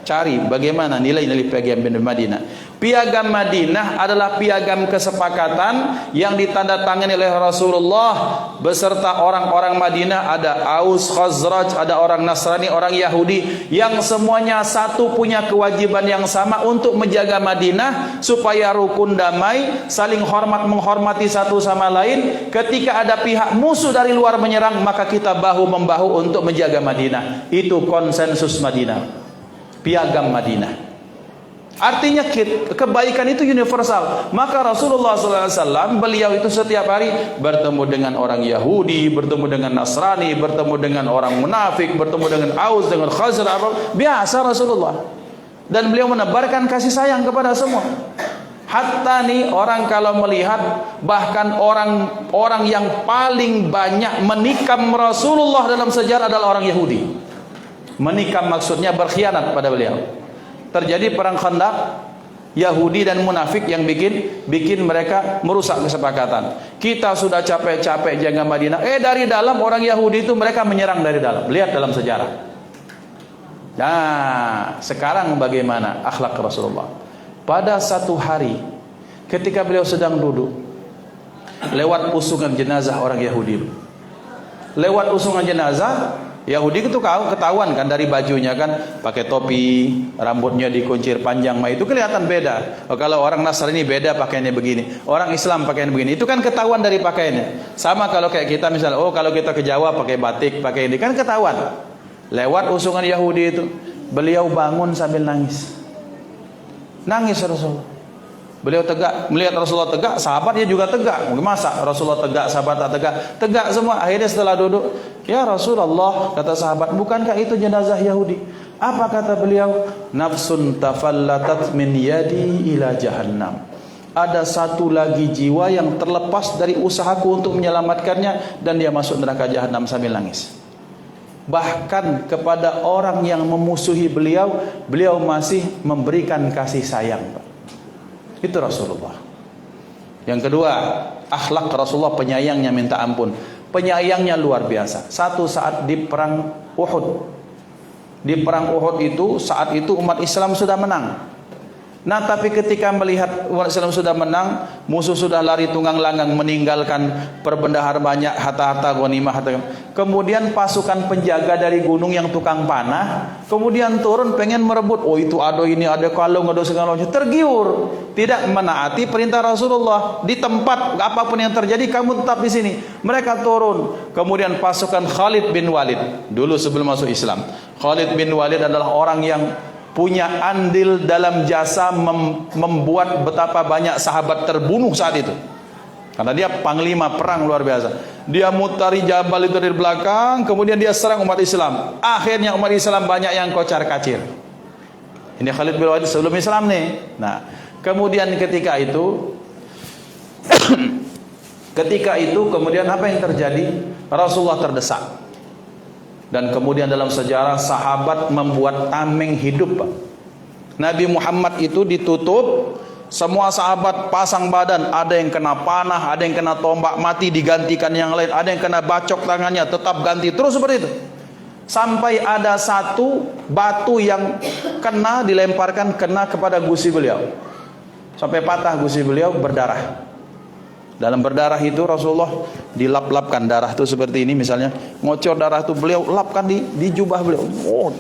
cari bagaimana nilai-nilai Piagam Madinah. Piagam Madinah adalah piagam kesepakatan yang ditandatangani oleh Rasulullah beserta orang-orang Madinah. Ada Aus, Khazraj, ada orang Nasrani, orang Yahudi, yang semuanya satu punya kewajiban yang sama untuk menjaga Madinah supaya rukun damai, saling hormat menghormati satu sama lain. Ketika ada pihak musuh dari luar menyerang, maka kita bahu-membahu untuk menjaga Madinah. Itu konsensus Madinah, Piagam Madinah. Artinya kebaikan itu universal. Maka Rasulullah SAW, beliau itu setiap hari bertemu dengan orang Yahudi, bertemu dengan Nasrani, bertemu dengan orang munafik, bertemu dengan Aus, dengan Khazraj, biasa Rasulullah. Dan beliau menebarkan kasih sayang kepada semua. Hatta nih orang kalau melihat, bahkan orang yang paling banyak menikam Rasulullah dalam sejarah adalah orang Yahudi. Menikam maksudnya berkhianat pada beliau. Terjadi perang Khandaq, Yahudi dan munafik yang bikin mereka merusak kesepakatan. Kita sudah capek-capek jaga Madinah, dari dalam orang Yahudi itu mereka menyerang dari dalam. Lihat dalam sejarah. Nah, sekarang bagaimana akhlak Rasulullah? Pada satu hari ketika beliau sedang duduk, lewat usungan jenazah orang Yahudi. Lewat usungan jenazah Yahudi itu ketahuan kan dari bajunya kan, pakai topi, rambutnya dikuncir panjang, itu kelihatan beda. Kalau orang Nasrani beda pakaiannya begini, orang Islam pakaiannya begini, itu kan ketahuan dari pakaiannya. Sama kalau kayak kita misalnya, kalau kita ke Jawa pakai batik, pakai ini, kan ketahuan. Lewat usungan Yahudi itu, beliau bangun sambil nangis. Nangis Rasulullah. Beliau tegak, melihat Rasulullah tegak, sahabatnya juga tegak. Masa Rasulullah tegak, sahabat tak tegak? Tegak semua. Akhirnya setelah duduk, ya Rasulullah, kata sahabat, bukankah itu jenazah Yahudi? Apa kata beliau? Nafsun tafallatat min yadi ila jahannam. Ada satu lagi jiwa yang terlepas dari usahaku untuk menyelamatkannya, dan dia masuk neraka jahanam, sambil nangis. Bahkan kepada orang yang memusuhi beliau, beliau masih memberikan kasih sayang, Pak. Itu Rasulullah. Yang kedua, akhlak Rasulullah, penyayangnya minta ampun. Penyayangnya luar biasa. Satu saat di perang Uhud. Di perang Uhud itu, saat itu umat Islam sudah menang. Nah, tapi ketika melihat umat Islam sudah menang, musuh sudah lari tunggang langgang meninggalkan perbendahar banyak, harta-harta ghanimah. Kemudian pasukan penjaga dari gunung yang tukang panah, kemudian turun pengen merebut. Itu ada ini, ada kalung, ada segala macam. Tergiur, tidak menaati perintah Rasulullah. Di tempat apapun yang terjadi, kamu tetap di sini. Mereka turun. Kemudian pasukan Khalid bin Walid, dulu sebelum masuk Islam, Khalid bin Walid adalah orang yang punya andil dalam jasa membuat betapa banyak sahabat terbunuh saat itu. Karena dia panglima perang luar biasa. Dia mutari jabal itu dari belakang, kemudian dia serang umat Islam. Akhirnya umat Islam banyak yang kocar-kacir. Ini Khalid bin Walid sebelum Islam nih. Nah, kemudian ketika itu kemudian apa yang terjadi? Rasulullah terdesak. Dan kemudian dalam sejarah sahabat membuat tameng hidup, Pak. Nabi Muhammad itu ditutup, semua sahabat pasang badan, ada yang kena panah, ada yang kena tombak mati digantikan yang lain, ada yang kena bacok tangannya tetap ganti, terus seperti itu. Sampai ada satu batu yang kena dilemparkan kena kepada gusi beliau. Sampai patah gusi beliau, berdarah. Dalam berdarah itu Rasulullah dilap-lapkan darah itu seperti ini misalnya, ngocor darah itu beliau lapkan di jubah beliau. Oh.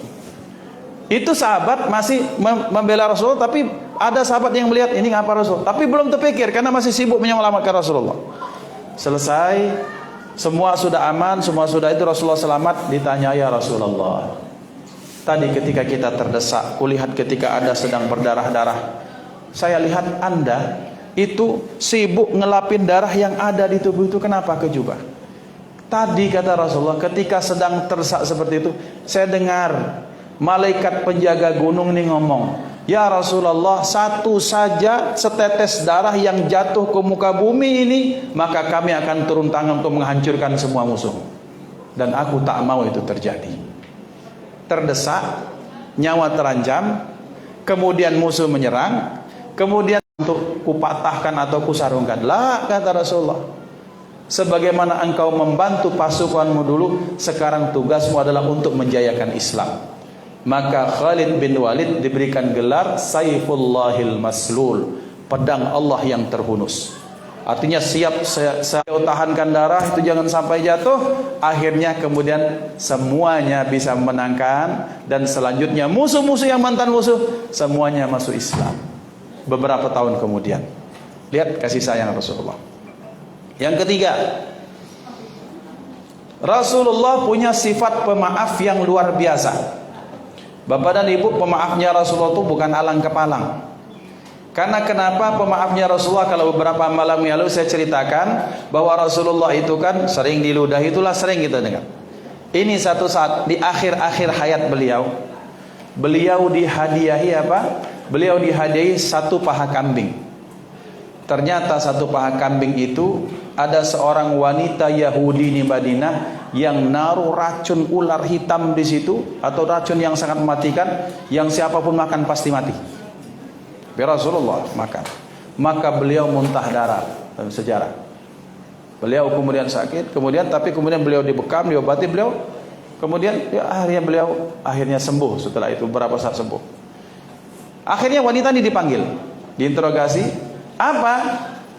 Itu sahabat masih membela Rasulullah, tapi ada sahabat yang melihat ini ngapa Rasul, tapi belum terpikir karena masih sibuk menyelamatkan Rasulullah. Selesai, semua sudah aman, semua sudah itu, Rasulullah selamat. Ditanya, ya Rasulullah, tadi ketika kita terdesak, kulihat ketika Anda sedang berdarah-darah, saya lihat Anda itu sibuk ngelapin darah yang ada di tubuh itu, kenapa ke jubah? Tadi kata Rasulullah, ketika sedang terdesak seperti itu, saya dengar malaikat penjaga gunung ini ngomong, ya Rasulullah, satu saja setetes darah yang jatuh ke muka bumi ini, maka kami akan turun tangan untuk menghancurkan semua musuh. Dan aku tak mau itu terjadi. Terdesak, nyawa terancam, kemudian musuh menyerang, kemudian untuk kupatahkan atau kusarungkan. Lah, kata Rasulullah, sebagaimana engkau membantu pasukanmu dulu, sekarang tugasmu adalah untuk menjayakan Islam. Maka Khalid bin Walid diberikan gelar Saifullahil Maslul, pedang Allah yang terhunus. Artinya siap saya tahankan darah itu jangan sampai jatuh. Akhirnya kemudian semuanya bisa memenangkan, dan selanjutnya musuh-musuh yang mantan musuh semuanya masuk Islam. Beberapa tahun kemudian, lihat kasih sayang Rasulullah. Yang ketiga, Rasulullah punya sifat pemaaf yang luar biasa. Bapak dan Ibu, pemaafnya Rasulullah itu bukan alang kepalang. Karena kenapa pemaafnya Rasulullah? Kalau beberapa malam yang lalu saya ceritakan bahwa Rasulullah itu kan sering diludahi, itulah sering kita dengar. Ini satu saat di akhir-akhir hayat beliau, beliau dihadiahi apa? Beliau dihadiahi satu paha kambing. Ternyata satu paha kambing itu ada seorang wanita Yahudi di Madinah yang naruh racun ular hitam di situ, atau racun yang sangat mematikan, yang siapapun makan pasti mati. Rasulullah makan, maka beliau muntah darah. Dalam sejarah, beliau kemudian sakit, kemudian beliau dibekam, diobati beliau, kemudian ya, akhirnya sembuh. Setelah itu berapa saat sembuh. Akhirnya wanita ini dipanggil, diinterogasi. Apa?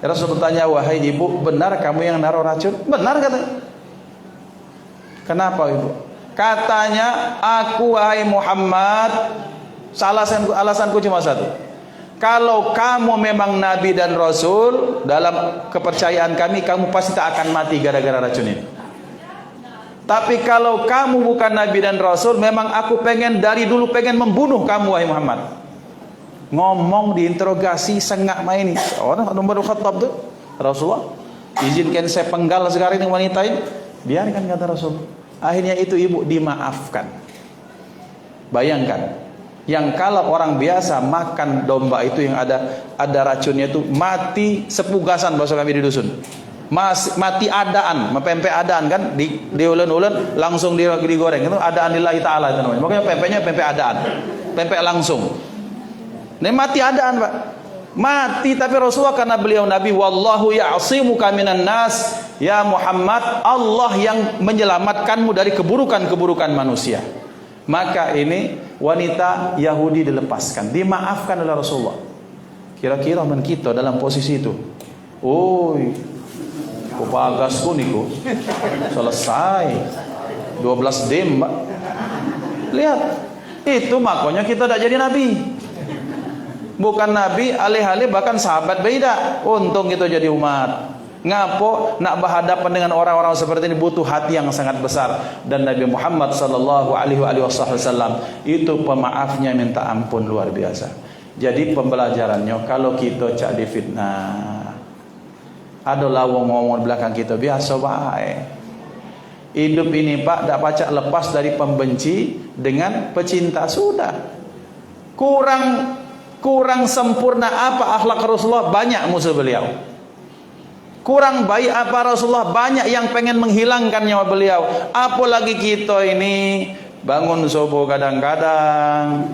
Rasul bertanya, wahai ibu, benar kamu yang naruh racun? Benar, kata. Kenapa ibu? Katanya, aku wahai Muhammad, alasanku cuma satu. Kalau kamu memang Nabi dan Rasul, dalam kepercayaan kami, kamu pasti tak akan mati gara-gara racun ini. Tapi kalau kamu bukan Nabi dan Rasul, memang aku dari dulu pengen membunuh kamu wahai Muhammad. Ngomong diinterogasi sengak main ini. Orang Umar bin Khattab tuh, Rasulullah, izinkan saya penggal sekarang ini wanita ini. Biarkan, kata Rasul. Akhirnya itu ibu dimaafkan. Bayangkan, yang kalau orang biasa makan domba itu yang ada racunnya itu mati sepugasan, bahasa kami di dusun. Mati adaan, mempempe adaan kan, diulen-ulen langsung digoreng. Itu adaan lillahi ta'ala itu namanya. Makanya pempeknya pempek adaan. Pempek langsung. Ini mati adaan, Pak. Mati, tapi Rasulullah karena beliau Nabi, wallahu ya'simuka minan nas, ya Muhammad, Allah yang menyelamatkanmu dari keburukan-keburukan manusia. Maka ini wanita Yahudi dilepaskan, dimaafkan oleh Rasulullah. Kira-kira men kita dalam posisi itu, oi, kupagasku niku selesai 12 dem, Mbak. Lihat, itu makanya kita tidak jadi nabi. Bukan nabi, alih-alih bahkan sahabat beda. Untung kita jadi umat. Ngapo nak berhadapan dengan orang-orang seperti ini butuh hati yang sangat besar. Dan Nabi Muhammad sallallahu alaihi wasallam itu pemaafnya minta ampun luar biasa. Jadi pembelajarannya, kalau kita cak difitnah, ada lawang ngomong belakang kita biasa baik. Hidup ini Pak, tak pacak lepas dari pembenci dengan pecinta. Sudah kurang sempurna apa akhlak Rasulullah, banyak musuh beliau. Kurang baik apa Rasulullah? Banyak yang pengen menghilangkan nyawa beliau. Apalagi kita ini bangun subuh kadang-kadang,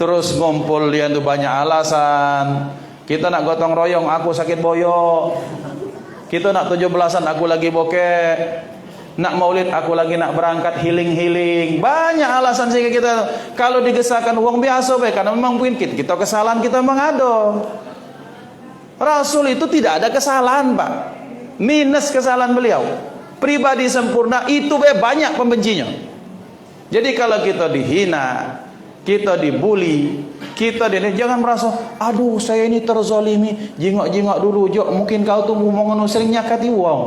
terus ngumpul dia tuh banyak alasan. Kita nak gotong royong, aku sakit boyok. Kita nak 17-an, aku lagi bokek. Nak maulid, aku lagi nak berangkat healing. Banyak alasan sehingga kita kalau digesahkan uang biasa baik, karena memang mungkin kita kesalahan kita memang ada. Rasul itu tidak ada kesalahan, Pak. Minus kesalahan beliau. Pribadi sempurna itu banyak pembencinya. Jadi kalau kita dihina, kita dibully, jangan merasa, aduh saya ini terzalimi, jingok-jingok dulu, jok mungkin kau tuh mau sering nyakati uang.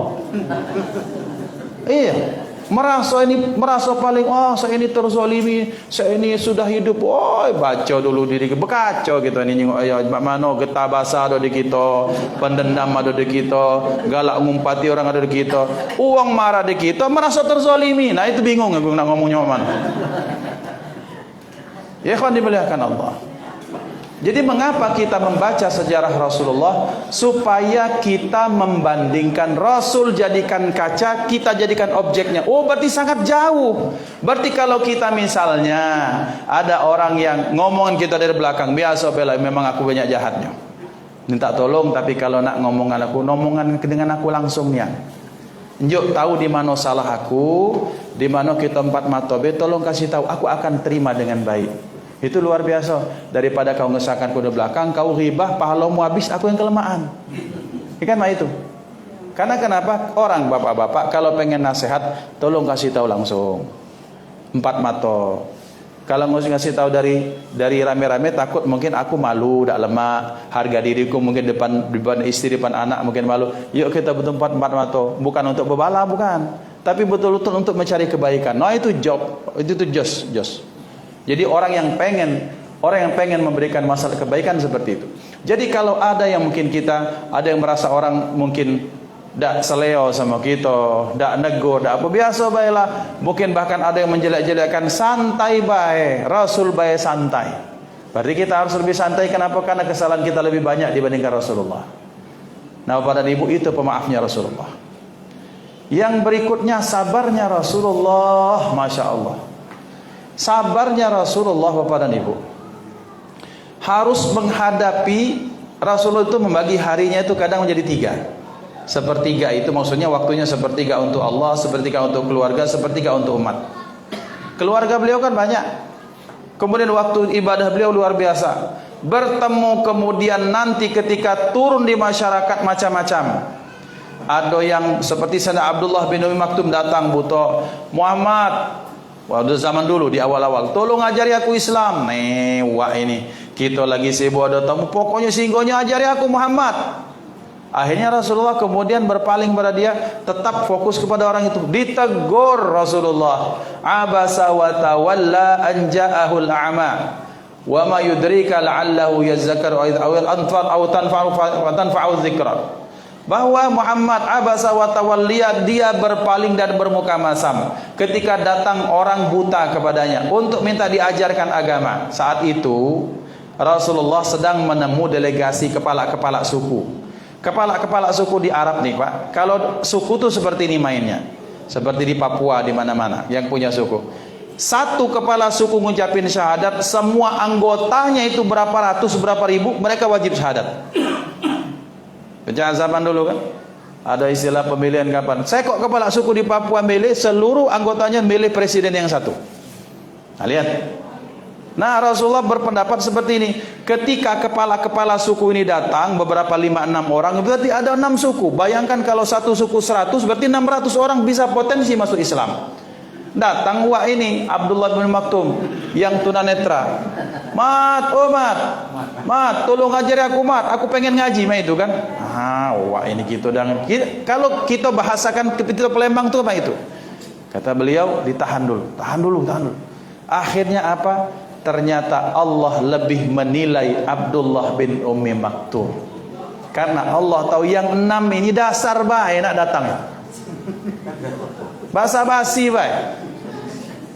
Iya, merasa paling, saya ini terzalimi, saya ini sudah hidup, baca dulu diri, bekacau gitu ini nyingok ayo, mana getah basah ada di kita, pendendam ada di kita, galak ngumpati orang ada di kita, uang marah di kita, merasa terzalimi. Nah itu bingung aku nak ngomongnya mana. Ya kan dimuliakan Allah. Jadi mengapa kita membaca sejarah Rasulullah? Supaya kita membandingkan Rasul jadikan kaca, kita jadikan objeknya. Oh berarti sangat jauh. Berarti kalau kita misalnya ada orang yang ngomongin kita dari belakang, biasa bela, memang aku banyak jahatnya, minta tolong, tapi kalau nak ngomongan dengan aku langsungnya. Njuk tahu di mana salah aku, di mana kita empat mata, tolong kasih tahu, aku akan terima dengan baik. Itu luar biasa. Daripada kau ngesahkan ku di belakang, kau ghibah, pahalamu habis, aku yang kelemahan. Ikan mah itu. Karena kenapa? Orang bapak-bapak kalau pengen nasihat, tolong kasih tahu langsung. Empat mata. Kalau ngasih tahu dari rame-rame, takut mungkin aku malu, dak lemak, harga diriku mungkin depan istri, depan anak mungkin malu. Yuk kita bertempat empat mata, bukan untuk berbala, bukan, tapi betul-betul untuk mencari kebaikan. Nah itu job, itu tuh jos. Jadi orang yang pengen memberikan masalah kebaikan seperti itu. Jadi kalau ada yang mungkin ada yang merasa orang mungkin dak seleo sama kita, dak negur, dak apa, biasa baiklah. Mungkin bahkan ada yang menjelek-jelekkan, santai baik. Rasul baik santai. Berarti kita harus lebih santai. Kenapa? Karena kesalahan kita lebih banyak dibandingkan Rasulullah. Nah, Bapak dan Ibu, itu pemaafnya Rasulullah. Yang berikutnya sabarnya Rasulullah, Masya Allah. Sabarnya Rasulullah, Bapak dan Ibu, harus menghadapi. Rasulullah itu membagi harinya itu kadang menjadi 3. Sepertiga itu maksudnya waktunya sepertiga untuk Allah, sepertiga untuk keluarga, sepertiga untuk umat. Keluarga beliau kan banyak. Kemudian waktu ibadah beliau luar biasa. Bertemu kemudian nanti ketika turun di masyarakat macam-macam. Ada yang seperti Sayyidina Abdullah bin Umi Maktum datang, butuh Muhammad. Waktu zaman dulu di awal-awal, tolong ajari aku Islam. Wah ini kita lagi sibuk ada tamu, pokoknya singgonya ajari aku Muhammad. Akhirnya Rasulullah kemudian berpaling pada dia, tetap fokus kepada orang itu. Ditegur Rasulullah, abasa wa tawalla an ja'ahul a'ma wa ma yudrika la'allahu yazzakaru aw tanfa'u dzikra. Bahwa Muhammad abasa wa tawalliya, dia berpaling dan bermuka masam ketika datang orang buta kepadanya untuk minta diajarkan agama. Saat itu Rasulullah sedang menemui delegasi kepala-kepala suku. Kepala-kepala suku di Arab nih, Pak. Kalau suku tuh seperti ini mainnya. Seperti di Papua, di mana-mana yang punya suku. Satu kepala suku ngucapin syahadat, semua anggotanya itu berapa ratus, berapa ribu, mereka wajib syahadat. Jangan zaman dulu kan, ada istilah pemilihan kapan. Saya kok kepala suku di Papua milih, seluruh anggotanya milih presiden yang satu. Nah lihat. Nah Rasulullah berpendapat seperti ini. Ketika kepala-kepala suku ini datang, beberapa 5-6 orang, berarti ada 6 suku. Bayangkan kalau satu suku 100, berarti 600 orang bisa potensi masuk Islam. Datang wah ini Abdullah bin Maktum yang tunanetra. Mat, tolong ajari aku Mat, aku pengen ngaji mah itu kan. Wah ini gitu dan kalau kita bahasakan ketika Palembang tuh apa itu? Kata beliau, ditahan dulu. Akhirnya apa? Ternyata Allah lebih menilai Abdullah bin Ummi Maktum. Karena Allah tahu yang 6 ini dasar baik nak datang. Basa-basi baik.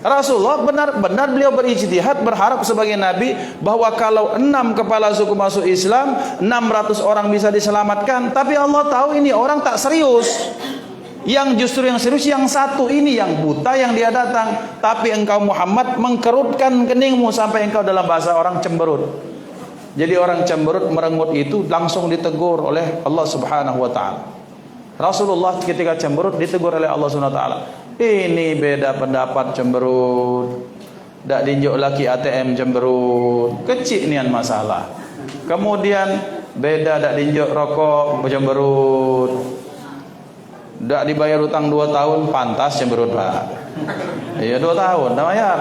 Rasulullah benar-benar beliau berijtihad, berharap sebagai Nabi bahwa kalau 6 kepala suku masuk Islam, 600 orang bisa diselamatkan. Tapi Allah tahu ini orang tak serius. Yang justru yang serius yang satu ini, yang buta yang dia datang. Tapi engkau Muhammad mengkerutkan keningmu sampai engkau dalam bahasa orang cemberut. Jadi orang cemberut merengut itu langsung ditegur oleh Allah Subhanahu wa taala. Rasulullah ketika cemberut ditegur oleh Allah Subhanahu wa taala. Ini beda pendapat cemberut. Tak dinjuk laki ATM cemberut. Kecil nian masalah. Kemudian beda tak dinjuk rokok cemberut. Tak dibayar utang 2 tahun pantas cemberut Pak. Iya 2 tahun tak bayar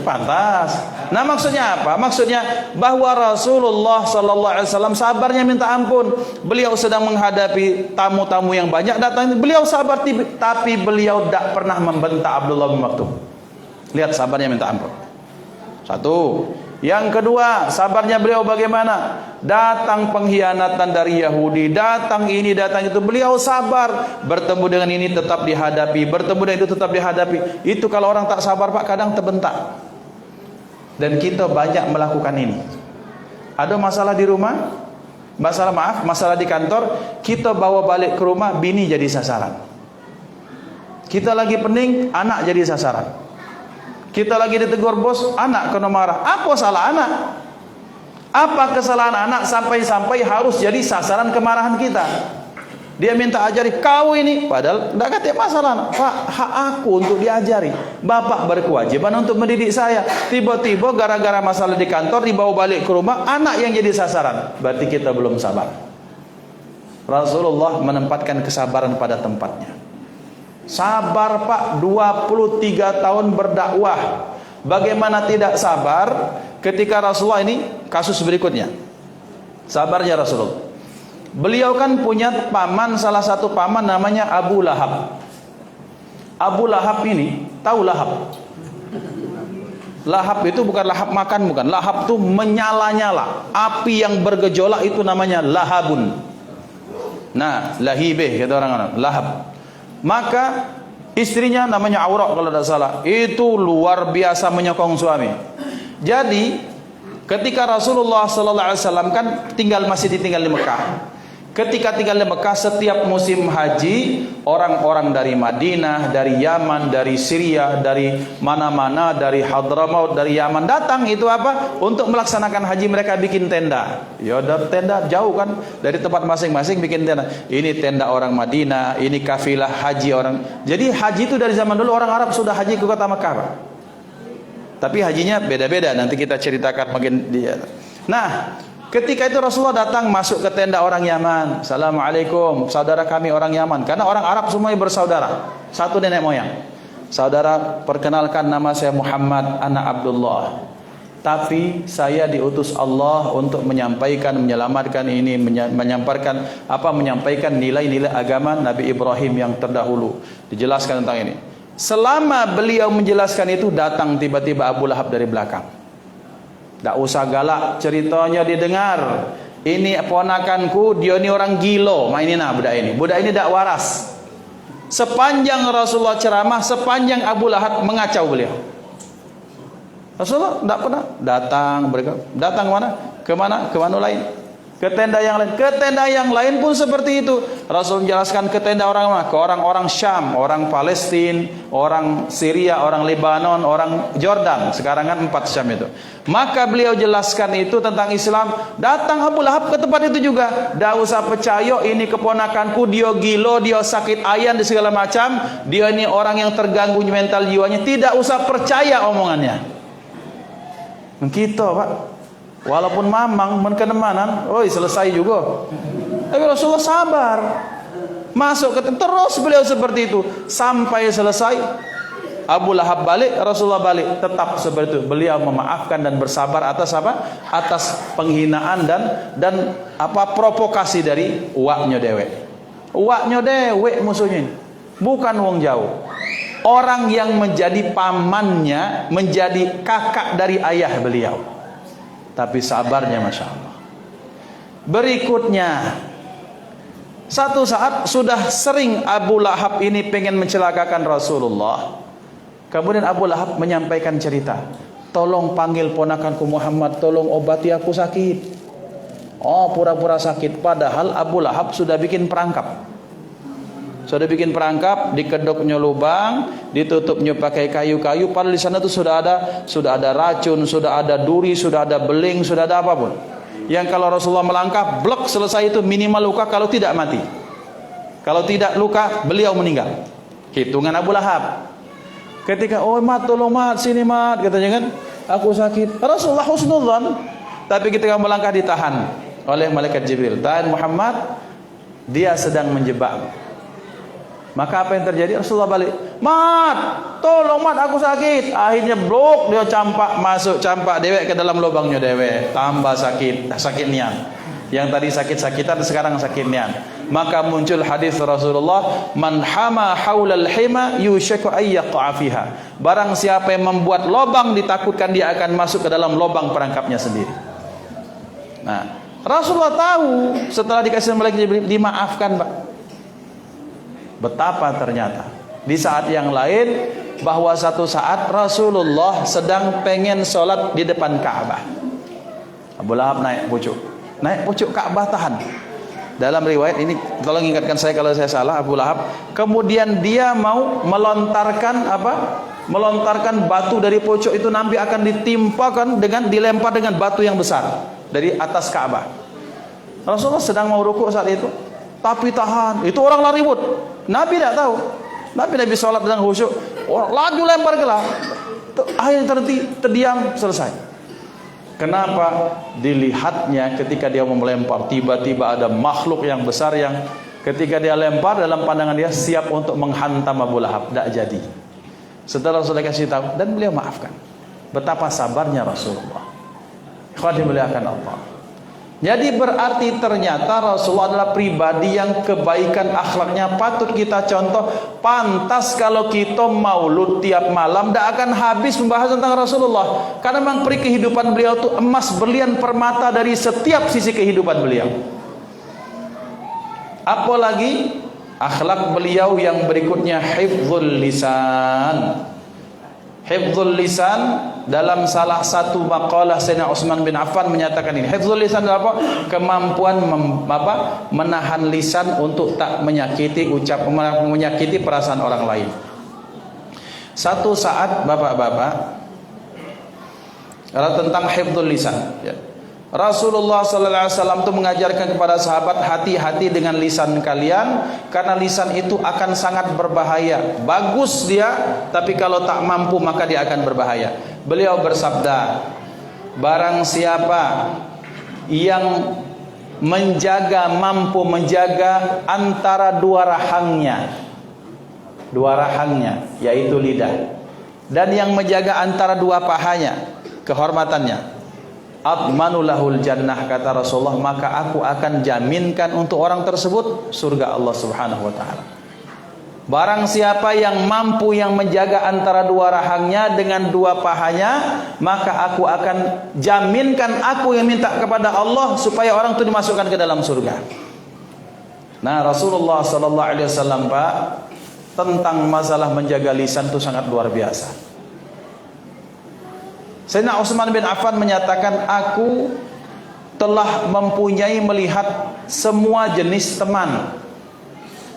pantas. Nah maksudnya apa? Maksudnya bahwa Rasulullah sallallahu alaihi wasallam sabarnya minta ampun. Beliau sedang menghadapi tamu-tamu yang banyak datang, beliau sabar tapi beliau tak pernah membentak Abdullah bin Maktum. Lihat sabarnya minta ampun. Satu. Yang kedua, sabarnya beliau bagaimana? Datang pengkhianatan dari Yahudi, datang ini, datang itu, beliau sabar. Bertemu dengan ini tetap dihadapi, bertemu dengan itu tetap dihadapi. Itu kalau orang tak sabar Pak, kadang terbentak. Dan kita banyak melakukan ini. Ada masalah di rumah, masalah di kantor, kita bawa balik ke rumah, bini jadi sasaran. Kita lagi pening, anak jadi sasaran. Kita lagi ditegur bos, anak kena marah. Apa salah anak? Apa kesalahan anak sampai-sampai harus jadi sasaran kemarahan kita? Dia minta ajari kau ini, padahal tidak kata masalah anak. Pak, hak aku untuk diajari. Bapak berkewajiban untuk mendidik saya. Tiba-tiba gara-gara masalah di kantor dibawa balik ke rumah, anak yang jadi sasaran. Berarti kita belum sabar. Rasulullah menempatkan kesabaran pada tempatnya. Sabar Pak, 23 tahun berdakwah. Bagaimana tidak sabar ketika Rasulullah ini kasus berikutnya. Sabarnya Rasulullah. Beliau kan punya paman, salah satu paman namanya Abu Lahab. Abu Lahab ini, tahu lahab? Lahab itu bukan lahab makan, bukan. Lahab itu menyala-nyala. Api yang bergejolak itu namanya lahabun. Nah, lahibeh kata orang-orang, lahab. Maka istrinya namanya Auraq kalau tidak salah. Itu luar biasa menyokong suami. Jadi ketika Rasulullah sallallahu alaihi wasallam kan masih ditinggal di Mekah. Ketika tinggal di Mekah, setiap musim haji, orang-orang dari Madinah, dari Yaman, dari Syria, dari mana-mana, dari Hadramaut, dari Yaman datang itu apa? Untuk melaksanakan haji mereka bikin tenda. Ya, dari tenda jauh kan dari tempat masing-masing bikin tenda. Ini tenda orang Madinah, ini kafilah haji orang. Jadi haji itu dari zaman dulu orang Arab sudah haji ke kota Mekah, Pak. Tapi hajinya beda-beda, nanti kita ceritakan makin dia. Nah, ketika itu Rasulullah datang masuk ke tenda orang Yaman. Assalamualaikum, saudara kami orang Yaman. Karena orang Arab semuanya bersaudara, satu nenek moyang. Saudara, perkenalkan nama saya Muhammad, anak Abdullah. Tapi saya diutus Allah untuk menyampaikan, menyelamatkan ini, menyampaikan nilai-nilai agama Nabi Ibrahim yang terdahulu. Dijelaskan tentang ini. Selama beliau menjelaskan itu, datang tiba-tiba Abu Lahab dari belakang. Tak usah galak, ceritanya didengar. Ini ponakanku, dia ini orang gilo. Mainin budak ini. Budak ini tak waras. Sepanjang Rasulullah ceramah, sepanjang Abu Lahab mengacau beliau. Rasulullah tak pernah datang mana? Ke mana lain? Ke tenda yang lain. Ke tenda yang lain pun seperti itu. Rasul menjelaskan ke tenda orang mana? Ke orang-orang Syam, orang Palestina, orang Syria, orang Lebanon, orang Jordan. Sekarang kan 4 Syam itu. Maka beliau jelaskan itu tentang Islam. Datang Abu Lahab ke tempat itu juga. Tak usah percaya ini keponakanku, dia gilo, dia sakit ayan di segala macam. Dia ini orang yang terganggu mental jiwanya. Tidak usah percaya omongannya. Kita Pak, walaupun mamang menkenemanan, selesai juga. Tapi Rasulullah sabar. Masuk ke terus beliau seperti itu sampai selesai. Abu Lahab balik, Rasulullah balik, tetap seperti itu. Beliau memaafkan dan bersabar atas apa? Atas penghinaan dan provokasi dari uaknya dewek. Uaknya dewek musuhnya. Bukan wong jauh. Orang yang menjadi pamannya, menjadi kakak dari ayah beliau. Tapi sabarnya Masya Allah. Berikutnya, satu saat sudah sering Abu Lahab ini pengen mencelakakan Rasulullah. Kemudian Abu Lahab menyampaikan cerita, tolong panggil ponakanku Muhammad, tolong obati aku sakit. Oh, pura-pura sakit, padahal Abu Lahab sudah bikin perangkap. Sudah bikin perangkap, dikedoknya lubang, ditutupnya pakai kayu-kayu. Padahal di sana tuh sudah ada racun, sudah ada duri, sudah ada beling, sudah ada apapun. Yang kalau Rasulullah melangkah, blok, selesai itu, minimal luka, kalau tidak mati. Kalau tidak luka, beliau meninggal. Hitungan Abu Lahab. Ketika, oh mat, tolong mat, sini mat, katanya kan, aku sakit. Rasulullah husnudzan, tapi ketika melangkah ditahan oleh malaikat Jibril. Tahan Muhammad, dia sedang menjebak. Maka apa yang terjadi? Rasulullah balik, mat, tolong mat, aku sakit. Akhirnya blok, dia campak dewek ke dalam lubangnya dewek. Tambah sakit nian. Yang tadi sakit-sakitan, sekarang sakit nian. Maka muncul hadis Rasulullah, man hama haulal hima yushaku ayyaqa fiha. Barang siapa yang membuat lubang, ditakutkan dia akan masuk ke dalam lubang perangkapnya sendiri. Nah, Rasulullah tahu setelah dikasih malaikat Jibril, dimaafkan, Pak. Betapa ternyata di saat yang lain, bahwa satu saat Rasulullah sedang pengen sholat di depan Ka'bah. Abu Lahab naik pucuk Ka'bah, tahan. Dalam riwayat ini, tolong ingatkan saya kalau saya salah, Abu Lahab kemudian dia mau melontarkan batu dari pucuk itu, nanti akan ditimpakan dilempar dengan batu yang besar dari atas Ka'bah. Rasulullah sedang mau rukuk saat itu, tapi tahan. Itu orang lari ribut. Nabi tidak tahu. Nabi sholat dengan khusyuk, orang laju lempar ke lah. Akhirnya terdiam, selesai. Kenapa? Dilihatnya ketika dia mau melempar, tiba-tiba ada makhluk yang besar yang ketika dia lempar, dalam pandangan dia siap untuk menghantam Abu Lahab. Tidak jadi. Setelah Rasulullah kasih tahu, dan beliau maafkan. Betapa sabarnya Rasulullah. Ikhwan dimuliakan Allah. Jadi berarti ternyata Rasulullah adalah pribadi yang kebaikan akhlaknya patut kita contoh. Pantas kalau kita maulud tiap malam tidak akan habis membahas tentang Rasulullah. Karena memang peri kehidupan beliau itu emas berlian permata dari setiap sisi kehidupan beliau. Apalagi akhlak beliau yang berikutnya, hifdzul lisan. Hifdzul lisan, dalam salah satu maqalah Sayyidina Utsman bin Affan menyatakan ini. Hifdzul lisan adalah apa? Kemampuan menahan lisan untuk tak menyakiti menyakiti perasaan orang lain. Satu saat bapak-bapak, tentang hifdzul lisan, ya. Rasulullah sallallahu alaihi wasallam itu mengajarkan kepada sahabat, hati-hati dengan lisan kalian, karena lisan itu akan sangat berbahaya. Bagus dia, tapi kalau tak mampu maka dia akan berbahaya. Beliau bersabda, barang siapa yang mampu menjaga antara dua rahangnya, yaitu lidah, dan yang menjaga antara dua pahanya, kehormatannya, admanulahul jannah, kata Rasulullah, maka aku akan jaminkan untuk orang tersebut surga Allah Subhanahu wa taala. Barang siapa yang mampu yang menjaga antara dua rahangnya dengan dua pahanya, maka aku akan jaminkan, aku yang minta kepada Allah supaya orang itu dimasukkan ke dalam surga. Nah, Rasulullah sallallahu alaihi wasallam, Pak, tentang masalah menjaga lisan itu sangat luar biasa. Sayyidina Utsman bin Affan menyatakan, aku telah mempunyai melihat semua jenis teman,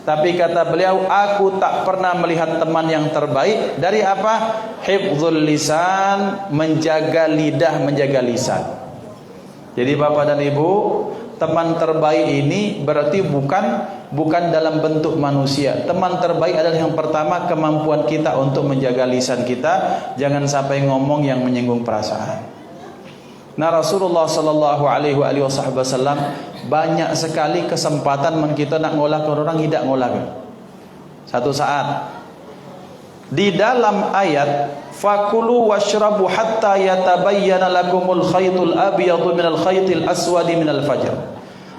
tapi kata beliau, aku tak pernah melihat teman yang terbaik dari apa? Hifdzul lisan, menjaga lidah, menjaga lisan. Jadi Bapak dan Ibu, teman terbaik ini berarti bukan dalam bentuk manusia. Teman terbaik adalah yang pertama, kemampuan kita untuk menjaga lisan kita, jangan sampai ngomong yang menyinggung perasaan. Nah, Rasulullah sallallahu alaihi wasallam banyak sekali kesempatan kita nak ngolah ke orang, tidak ngolah. Satu saat di dalam ayat fakulu washrabu hatta yatabayyana lakumul khaytul abyadu minal khaytil aswadi minal fajr.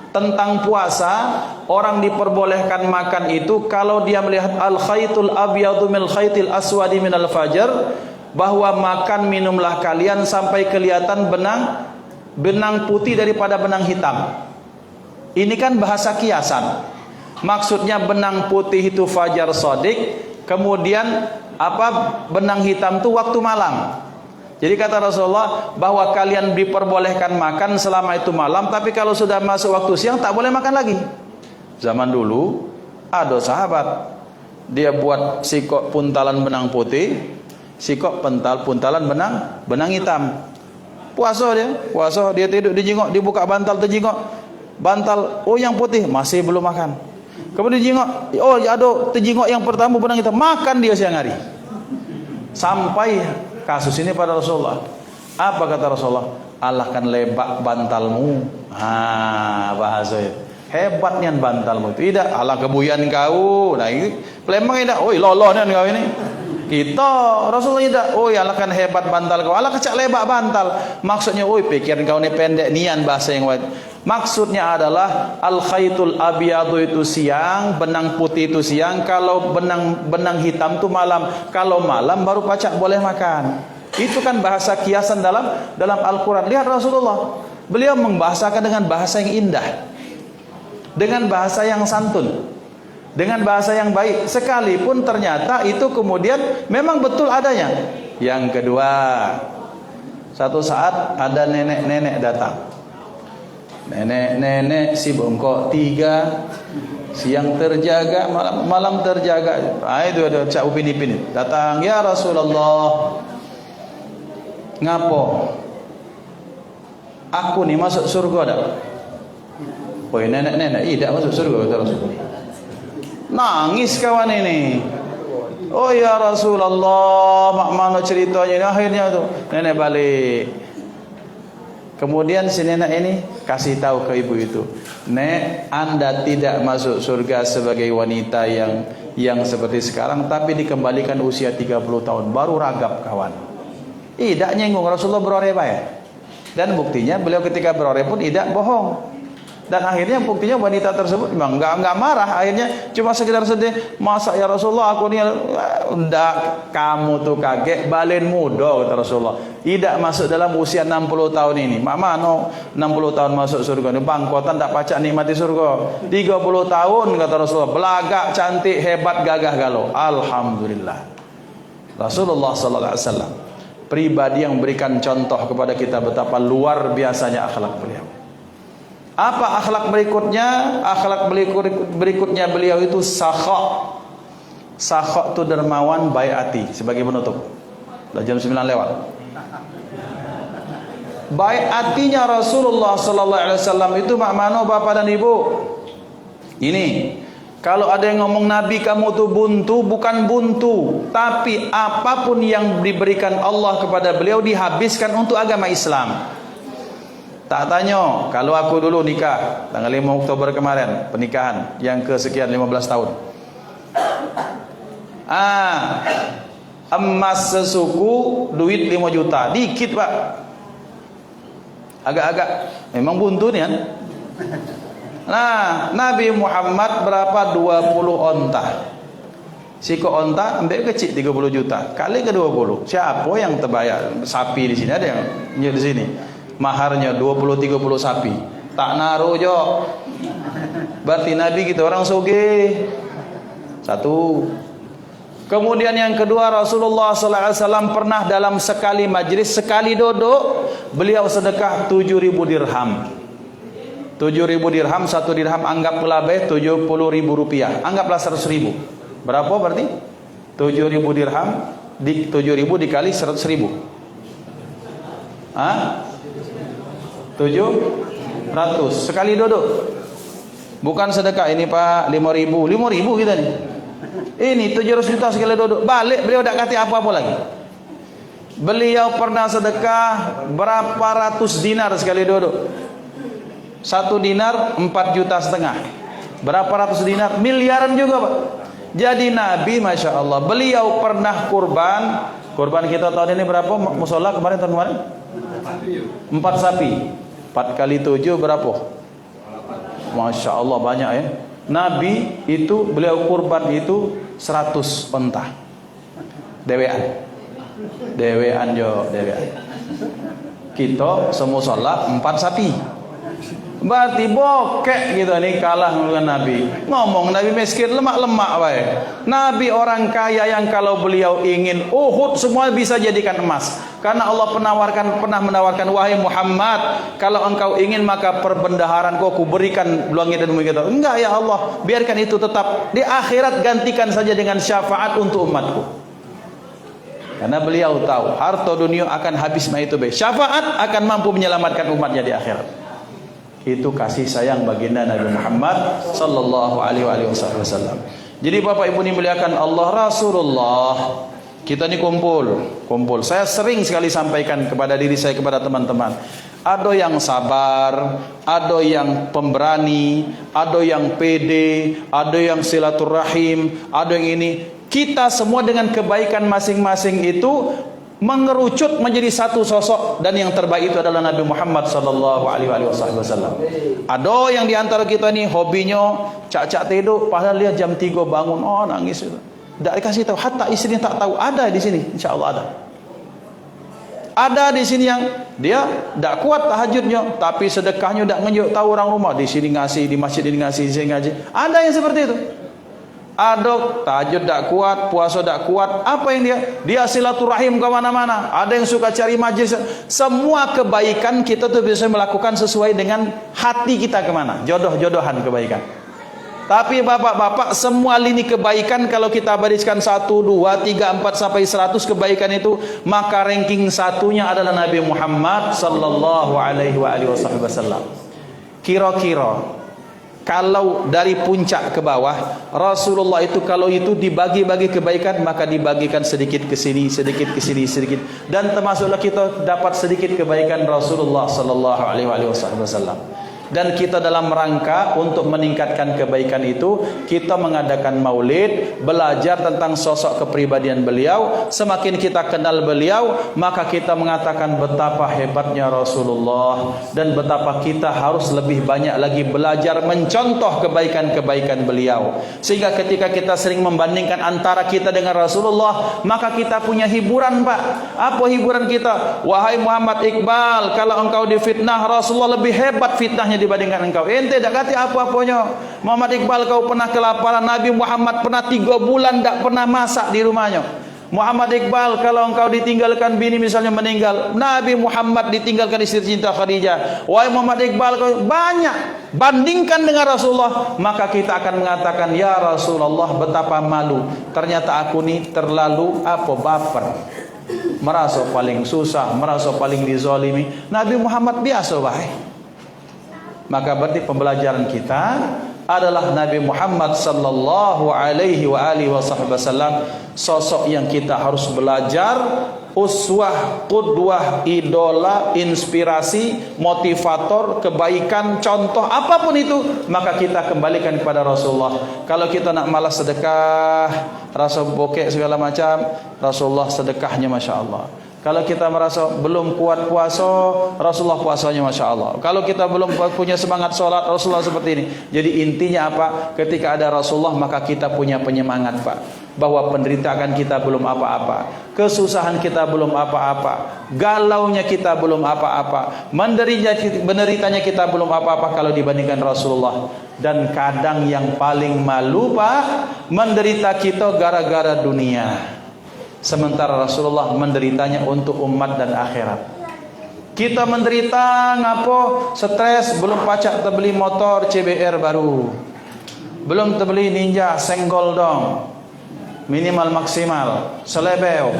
Tentang puasa, orang diperbolehkan makan itu kalau dia melihat al khaytul abyadu minal khaytil aswadi minal fajr, bahwa makan minumlah kalian sampai kelihatan benang putih daripada benang hitam. Ini kan bahasa kiasan. Maksudnya benang putih itu fajar shadiq, kemudian apa benang hitam itu waktu malam. Jadi kata Rasulullah bahwa kalian diperbolehkan makan selama itu malam, tapi kalau sudah masuk waktu siang tak boleh makan lagi. Zaman dulu ada sahabat, dia buat sikok puntalan benang putih, sikok puntalan benang hitam. Puasa dia tidur dijengok, dibuka bantal terjengok. Bantal, oh yang putih masih belum makan. Kemudian dijengok, oh ada terjengok yang pertama benang hitam, makan dia siang hari. Sampai kasus ini pada Rasulullah. Apa kata Rasulullah? Allah kan lebak bantalmu. Bahasa itu. Hebatnya bantalmu. Tidak, Allah kebuyan kau. Nah ini Palembang tidak. Oi loloh kau ini. Kita Rasulullah tidak. Oi Allah kan hebat bantal kau. Allah kecak lebak bantal. Maksudnya, oi pikiran kau ini pendek nian bahasa yang wajib. Maksudnya adalah al khaitul abyadu itu siang, benang putih itu siang, kalau benang hitam itu malam. Kalau malam baru pacak boleh makan. Itu kan bahasa kiasan dalam Al-Qur'an. Lihat Rasulullah. Beliau membahasakan dengan bahasa yang indah. Dengan bahasa yang santun. Dengan bahasa yang baik. Sekalipun ternyata itu kemudian memang betul adanya. Yang kedua, satu saat ada nenek-nenek datang. Nenek-nenek si bongkok 3, siang terjaga, malam terjaga. Itu ada Cak Upin Ipin datang, ya Rasulullah, ngapo aku nih masuk surga dah? Oh nenek-nenek tidak masuk surga kata Rasulullah. Nangis kawan ini. Oh ya Rasulullah, mak mana ceritanya ini? Akhirnya tuh nenek balik. Kemudian si nenek ini kasih tahu ke ibu itu, Nek, Anda tidak masuk surga sebagai wanita yang seperti sekarang, tapi dikembalikan usia 30 tahun baru ragap kawan. Tidak nyenggung, Rasulullah berore ya. Dan buktinya beliau ketika berore pun tidak bohong. Dan akhirnya buktinya wanita tersebut memang enggak marah, akhirnya cuma sekedar sedih. Masa ya Rasulullah aku ni enggak, kamu tuh kaget balen muda kata Rasulullah. Tidak masuk dalam usia 60 tahun ini. Mak mano 60 tahun masuk surga ni bangkotan tak pacak nikmati surga. 30 tahun kata Rasulullah, belagak, cantik, hebat, gagah galau. Alhamdulillah. Rasulullah sallallahu alaihi wasallam pribadi yang memberikan contoh kepada kita betapa luar biasanya akhlak beliau. Apa akhlak berikutnya? Akhlak berikutnya beliau itu sakha. Sakha itu dermawan, baik hati. Sebagai penutup. Dah jam 9 lewat. Baik hatinya Rasulullah sallallahu alaihi wasallam itu makna bapak dan ibu. Ini kalau ada yang ngomong Nabi kamu tuh buntu, bukan buntu, tapi apapun yang diberikan Allah kepada beliau dihabiskan untuk agama Islam. Tak tanya, kalau aku dulu nikah tanggal 5 Oktober kemarin, pernikahan yang kesekian 15 tahun. Emas sesuku duit 5 juta, dikit Pak. Agak-agak memang buntu nih kan. Nah, Nabi Muhammad berapa? 20 onta. Siko onta ambil kecil 30 juta kali ke 20. Siapa yang terbayar? Sapi di sini ada yang di sini. Maharnya 20-30 sapi. Tak naruh jo. Berarti Nabi kita orang sugih. Satu. Kemudian yang kedua, Rasulullah sallallahu alaihi wasallam pernah dalam sekali majlis, sekali duduk, beliau sedekah 7.000 dirham. 7.000 dirham, 1 dirham anggaplah 70.000 rupiah. Anggaplah 100.000. Berapa berarti? 7.000 dirham 7.000 dikali 100.000. 700 sekali duduk. Bukan sedekah ini Pak 5.000 kita nih. Ini 700 juta sekali duduk. Balik beliau tak kata apa-apa lagi. Beliau pernah sedekah berapa ratus dinar sekali duduk. 1 dinar 4,5 juta. Berapa ratus dinar? Miliaran juga Pak. Jadi Nabi Masya Allah, beliau pernah kurban kita tahun ini berapa? Musola kemarin tahun kemarin 4 sapi. 4 kali 7 berapa? Masya Allah banyak ya. Nabi itu beliau kurban itu 100 onta. Dewean. Kita semua sholat 4 sapi. Berarti bokek gitu nih kalah dengan Nabi. Ngomong Nabi miskin lemak-lemak baik. Nabi orang kaya yang kalau beliau ingin Uhud semua bisa jadikan emas. Karena Allah pernah menawarkan wahai Muhammad, kalau engkau ingin maka perbendaharaan ku berikan langit dan bumi. Enggak ya Allah, biarkan itu tetap di akhirat, gantikan saja dengan syafaat untuk umatku. Karena beliau tahu harta dunia akan habis, itu baik. Syafaat akan mampu menyelamatkan umatnya di akhirat. Itu kasih sayang baginda Nabi Muhammad sallallahu alaihi wasallam. Jadi Bapak Ibu dimuliakan Allah, Rasulullah, kita ini kumpul. Saya sering sekali sampaikan kepada diri saya, kepada teman-teman. Ada yang sabar, ada yang pemberani, ada yang pede, ada yang silaturahim, ada yang ini. Kita semua dengan kebaikan masing-masing itu mengerucut menjadi satu sosok, dan yang terbaik itu adalah Nabi Muhammad sallallahu alaihi wasallam. Ada yang diantara kita nih hobinya cak-cak tidur, padahal dia jam 3 bangun, nangis itu. Tidak dikasih tahu, hatta istrinya tak tahu. Ada di sini, insyaallah ada. Ada di sini yang dia tidak kuat tahajudnya, tapi sedekahnya tidak ngejuk tahu orang rumah. Di sini ngasih, di masjid ini ngasih, di sini ngaji. Ada yang seperti itu. Ada tahajud tak kuat, puasa tak kuat. Apa yang dia silaturahim ke mana-mana. Ada yang suka cari majlis. Semua kebaikan kita tuh bisa melakukan sesuai dengan hati kita kemana. Jodoh-jodohan kebaikan. Tapi bapak-bapak, semua lini kebaikan kalau kita bariskan 1, 2, 3, 4 sampai 100 kebaikan itu, maka ranking satunya adalah Nabi Muhammad sallallahu alaihi wasallam. Kira-kira kalau dari puncak ke bawah, Rasulullah itu kalau itu dibagi-bagi kebaikan, maka dibagikan sedikit ke sini, sedikit ke sini, sedikit. Dan termasuklah kita dapat sedikit kebaikan Rasulullah sallallahu alaihi wasallam. Dan kita dalam rangka untuk meningkatkan kebaikan itu, kita mengadakan maulid, belajar tentang sosok kepribadian beliau. Semakin kita kenal beliau, maka kita mengatakan betapa hebatnya Rasulullah, dan betapa kita harus lebih banyak lagi belajar mencontoh kebaikan-kebaikan beliau. Sehingga ketika kita sering membandingkan antara kita dengan Rasulullah, maka kita punya hiburan, Pak. Apa hiburan kita? Wahai Muhammad Iqbal, kalau engkau difitnah, Rasulullah lebih hebat fitnahnya dibandingkan engkau. Ente tak kata apa-apanya. Muhammad Iqbal, kau pernah kelaparan, Nabi Muhammad pernah 3 bulan tak pernah masak di rumahnya. Muhammad Iqbal, kalau engkau ditinggalkan bini misalnya meninggal, Nabi Muhammad ditinggalkan istri cinta Khadijah. Wahai Muhammad Iqbal, kau banyak bandingkan dengan Rasulullah, maka kita akan mengatakan, ya Rasulullah, betapa malu. Ternyata aku ni terlalu baper, merasa paling susah, merasa paling dizalimi. Nabi Muhammad biasa baik. Maka berarti pembelajaran kita adalah Nabi Muhammad sallallahu alaihi wasallam, sosok yang kita harus belajar, uswah, qudwah, idola, inspirasi, motivator, kebaikan, contoh, apapun itu, maka kita kembalikan kepada Rasulullah. Kalau kita nak malas sedekah, rasa bokek segala macam, Rasulullah sedekahnya Masya Allah. Kalau kita merasa belum kuat puasa, Rasulullah puasanya Masya Allah. Kalau kita belum punya semangat sholat, Rasulullah seperti ini. Jadi intinya apa? Ketika ada Rasulullah, maka kita punya penyemangat, Pak. Bahwa penderitaan kita belum apa-apa, kesusahan kita belum apa-apa, galaunya kita belum apa-apa, menderitanya kita belum apa-apa kalau dibandingkan Rasulullah. Dan kadang yang paling malu, Pak, menderita kita gara-gara dunia, sementara Rasulullah menderitanya untuk umat dan akhirat. Kita menderita ngapo? Stres, belum pacak terbeli motor CBR baru, belum terbeli Ninja, senggol dong, minimal maksimal, selebeo.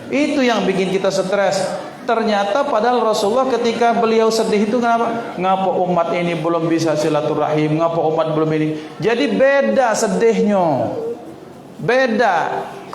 Itu yang bikin kita stres. Ternyata padahal Rasulullah ketika beliau sedih itu kenapa? Ngapa umat ini belum bisa silaturahim, ngapa umat belum ini. Jadi beda sedihnya, beda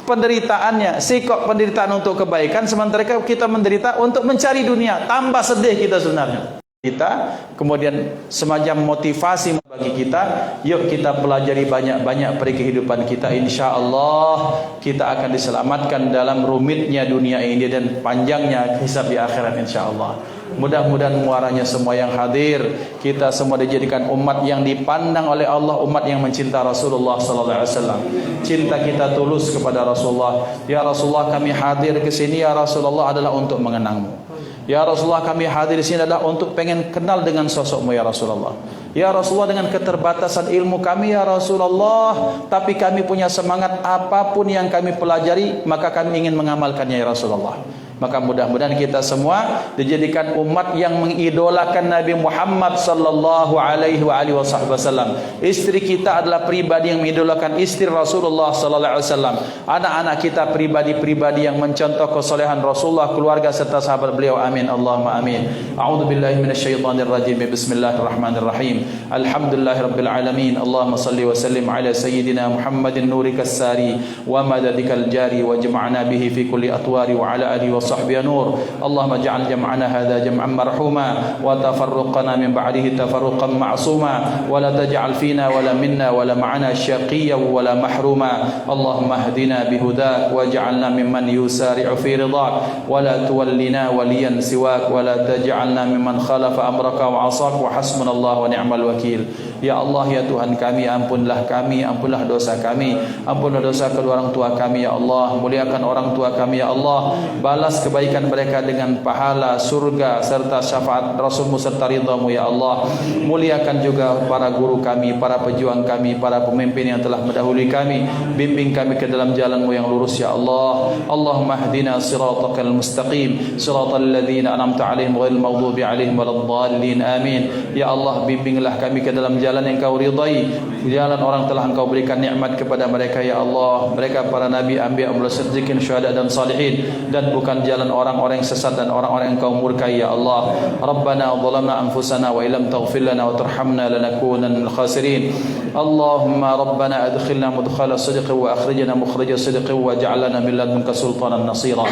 penderitaannya, sikap penderitaan untuk kebaikan, sementara kita menderita untuk mencari dunia, tambah sedih kita sebenarnya. Kita kemudian semacam motivasi bagi kita, yuk kita pelajari banyak-banyak peri kehidupan kita. Insya Allah kita akan diselamatkan dalam rumitnya dunia ini dan panjangnya hisab di akhirat, insya Allah. Mudah-mudahan muaranya semua yang hadir, kita semua dijadikan umat yang dipandang oleh Allah, umat yang mencinta Rasulullah sallallahu alaihi wasallam. Cinta kita tulus kepada Rasulullah. Ya Rasulullah, kami hadir ke sini ya Rasulullah adalah untuk mengenangmu. Ya Rasulullah, kami hadir di sini adalah untuk pengen kenal dengan sosokmu ya Rasulullah. Ya Rasulullah, dengan keterbatasan ilmu kami ya Rasulullah, tapi kami punya semangat apapun yang kami pelajari, maka kami ingin mengamalkannya ya Rasulullah. Maka mudah-mudahan kita semua dijadikan umat yang mengidolakan Nabi Muhammad sallallahu alaihi wasallam. Istri kita adalah pribadi yang mengidolakan istri Rasulullah sallallahu alaihi wasallam. Anak-anak kita pribadi-pribadi yang mencontoh kesolehan Rasulullah, keluarga serta sahabat beliau. Amin Allahumma amin. A'udzubillahi minasyaitonir rajim. Bismillahirrahmanirrahim. Alhamdulillahirabbil alamin. Allahumma shalli wa sallim ala sayyidina Muhammadin nurikal sari wa madadikal jari wa jama'na bihi fi kulli atwari wa ala alihi wa sahbihi nur. Allahumma ja'al jam'ana hadha jam'an marhuma wa tafarruqana min ba'dihi tafarruqan ma'suma wa la taj'al fina wa la minna wa la ma'ana syaqiyyan wa la mahruma. Allahumma hdina bihudak waj'alna mimman yusari'u fi ridak wa la tuwallina waliyan siwak wa la taj'alna mimman khalafa amraka wa 'asak wa hasbunallahu wa ni'mal wakil. Ya Allah, ya Tuhan kami, ampunlah kami, ampunlah dosa kami, ampunlah dosa kedua orang tua kami ya Allah. Muliakan orang tua kami ya Allah. Balas kebaikan mereka dengan pahala surga serta syafaat Rasulmu serta ridhamu ya Allah. Muliakan juga para guru kami, para pejuang kami, para pemimpin yang telah mendahului kami. Bimbing kami ke dalam jalanmu yang lurus ya Allah. Allahumma hdina siratakal mustaqim, siratal ladzina an'amta 'alaihim ghairil maghdubi 'alaihim waladdallin. Amin. Ya Allah, bimbinglah kami ke dalam jalan yang Kau ridai, jalan orang telah Engkau berikan nikmat kepada mereka ya Allah. Mereka para nabi, anbiya, siddiqin, syuhada dan salihin, dan bukan jalan orang-orang yang sesat dan orang-orang yang Engkau murkai ya Allah. Rabbana zalamna anfusana wa illam taghfir lana wa tarhamna lanakunanna minal khasirin. Allahumma rabbana adkhilna mudkhala sidqin wa akhrijna mukhrija sidqin waj'al lana min ladunka sultanan nasira.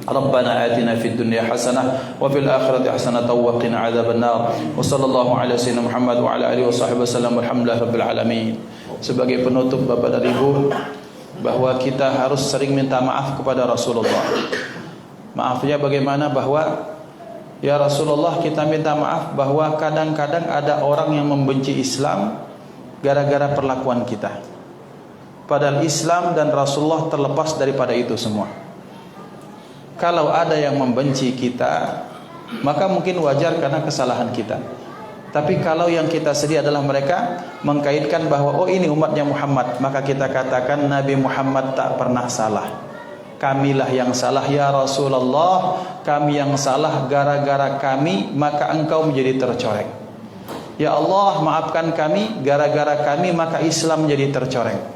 ربنا آتنا في الدنيا حسنة وفي الآخرة حسنة وقنا عذاب النار وصلى الله على سيدنا محمد وعلى آله وصحبه وسلم والحمد لله رب العالمين. Sebagai penutup Bapak dan Ibu, bahwa kita harus sering minta maaf kepada Rasulullah. Maafnya bagaimana? Bahwa ya Rasulullah, kita minta maaf bahwa kadang-kadang ada orang yang membenci Islam gara-gara perlakuan kita. Padahal Islam dan Rasulullah terlepas daripada itu semua. Kalau ada yang membenci kita, maka mungkin wajar karena kesalahan kita. Tapi kalau yang kita sedih adalah mereka mengkaitkan bahwa oh ini umatnya Muhammad, maka kita katakan Nabi Muhammad tak pernah salah. Kamilah yang salah ya Rasulullah, kami yang salah, gara-gara kami maka engkau menjadi tercoreng. Ya Allah, maafkan kami, gara-gara kami maka Islam menjadi tercoreng.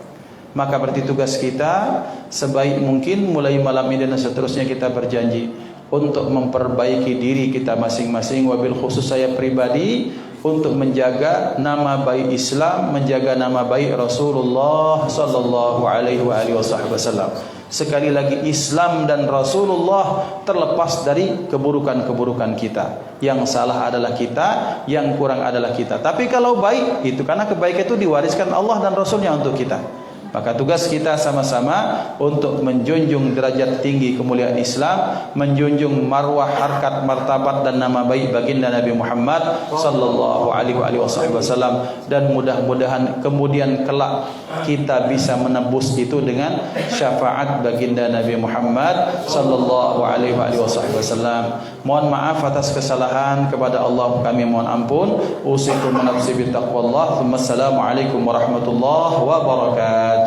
Maka berarti tugas kita sebaik mungkin mulai malam ini dan seterusnya kita berjanji untuk memperbaiki diri kita masing-masing, wabil khusus saya pribadi, untuk menjaga nama baik Islam, menjaga nama baik Rasulullah sallallahu alaihi wasallam. Sekali lagi, Islam dan Rasulullah terlepas dari keburukan-keburukan kita. Yang salah adalah kita, yang kurang adalah kita. Tapi kalau baik, itu karena kebaikan itu diwariskan Allah dan Rasulnya untuk kita. Maka tugas kita sama-sama untuk menjunjung derajat tinggi kemuliaan Islam, menjunjung marwah, harkat, martabat dan nama baik baginda Nabi Muhammad sallallahu alaihi wasallam, dan mudah-mudahan kemudian kelak kita bisa menembus itu dengan syafaat baginda Nabi Muhammad sallallahu alaihi wasallam. Mohon maaf atas kesalahan, kepada Allah kami mohon ampun. Usikum nafsi bittaqwallah. Wassalamualaikum warahmatullahi wabarakatuh.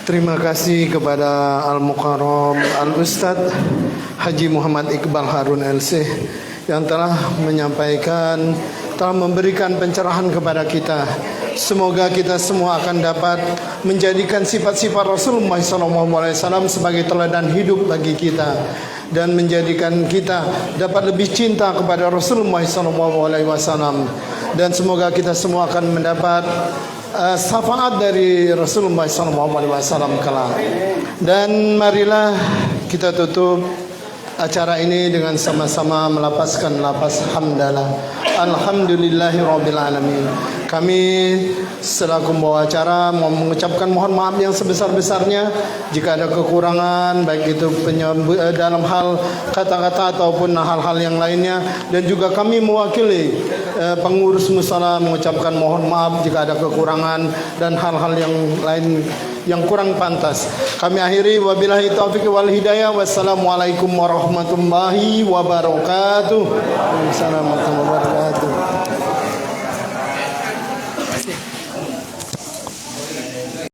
Terima kasih kepada Al-Mukarram Al-Ustadz Haji Muhammad Iqbal Harun LC yang telah menyampaikan, telah memberikan pencerahan kepada kita. Semoga kita semua akan dapat menjadikan sifat-sifat Rasulullah SAW sebagai teladan hidup bagi kita, dan menjadikan kita dapat lebih cinta kepada Rasulullah SAW. Dan semoga kita semua akan mendapat syafaat dari Rasulullah SAW kelak. Dan marilah kita tutup acara ini dengan sama-sama melapaskan lapas hamdalah. Alhamdulillahirabbil alamin. Kami selaku pembawa acara mau mengucapkan mohon maaf yang sebesar-besarnya jika ada kekurangan baik itu dalam hal kata-kata ataupun hal-hal yang lainnya, dan juga kami mewakili pengurus musala mengucapkan mohon maaf jika ada kekurangan dan hal-hal yang lain yang kurang pantas. Kami akhiri wabillahi taufiq wal hidayah. Wassalamualaikum warahmatullahi wabarakatuh. Waalaikumsalam warahmatullahi wabarakatuh.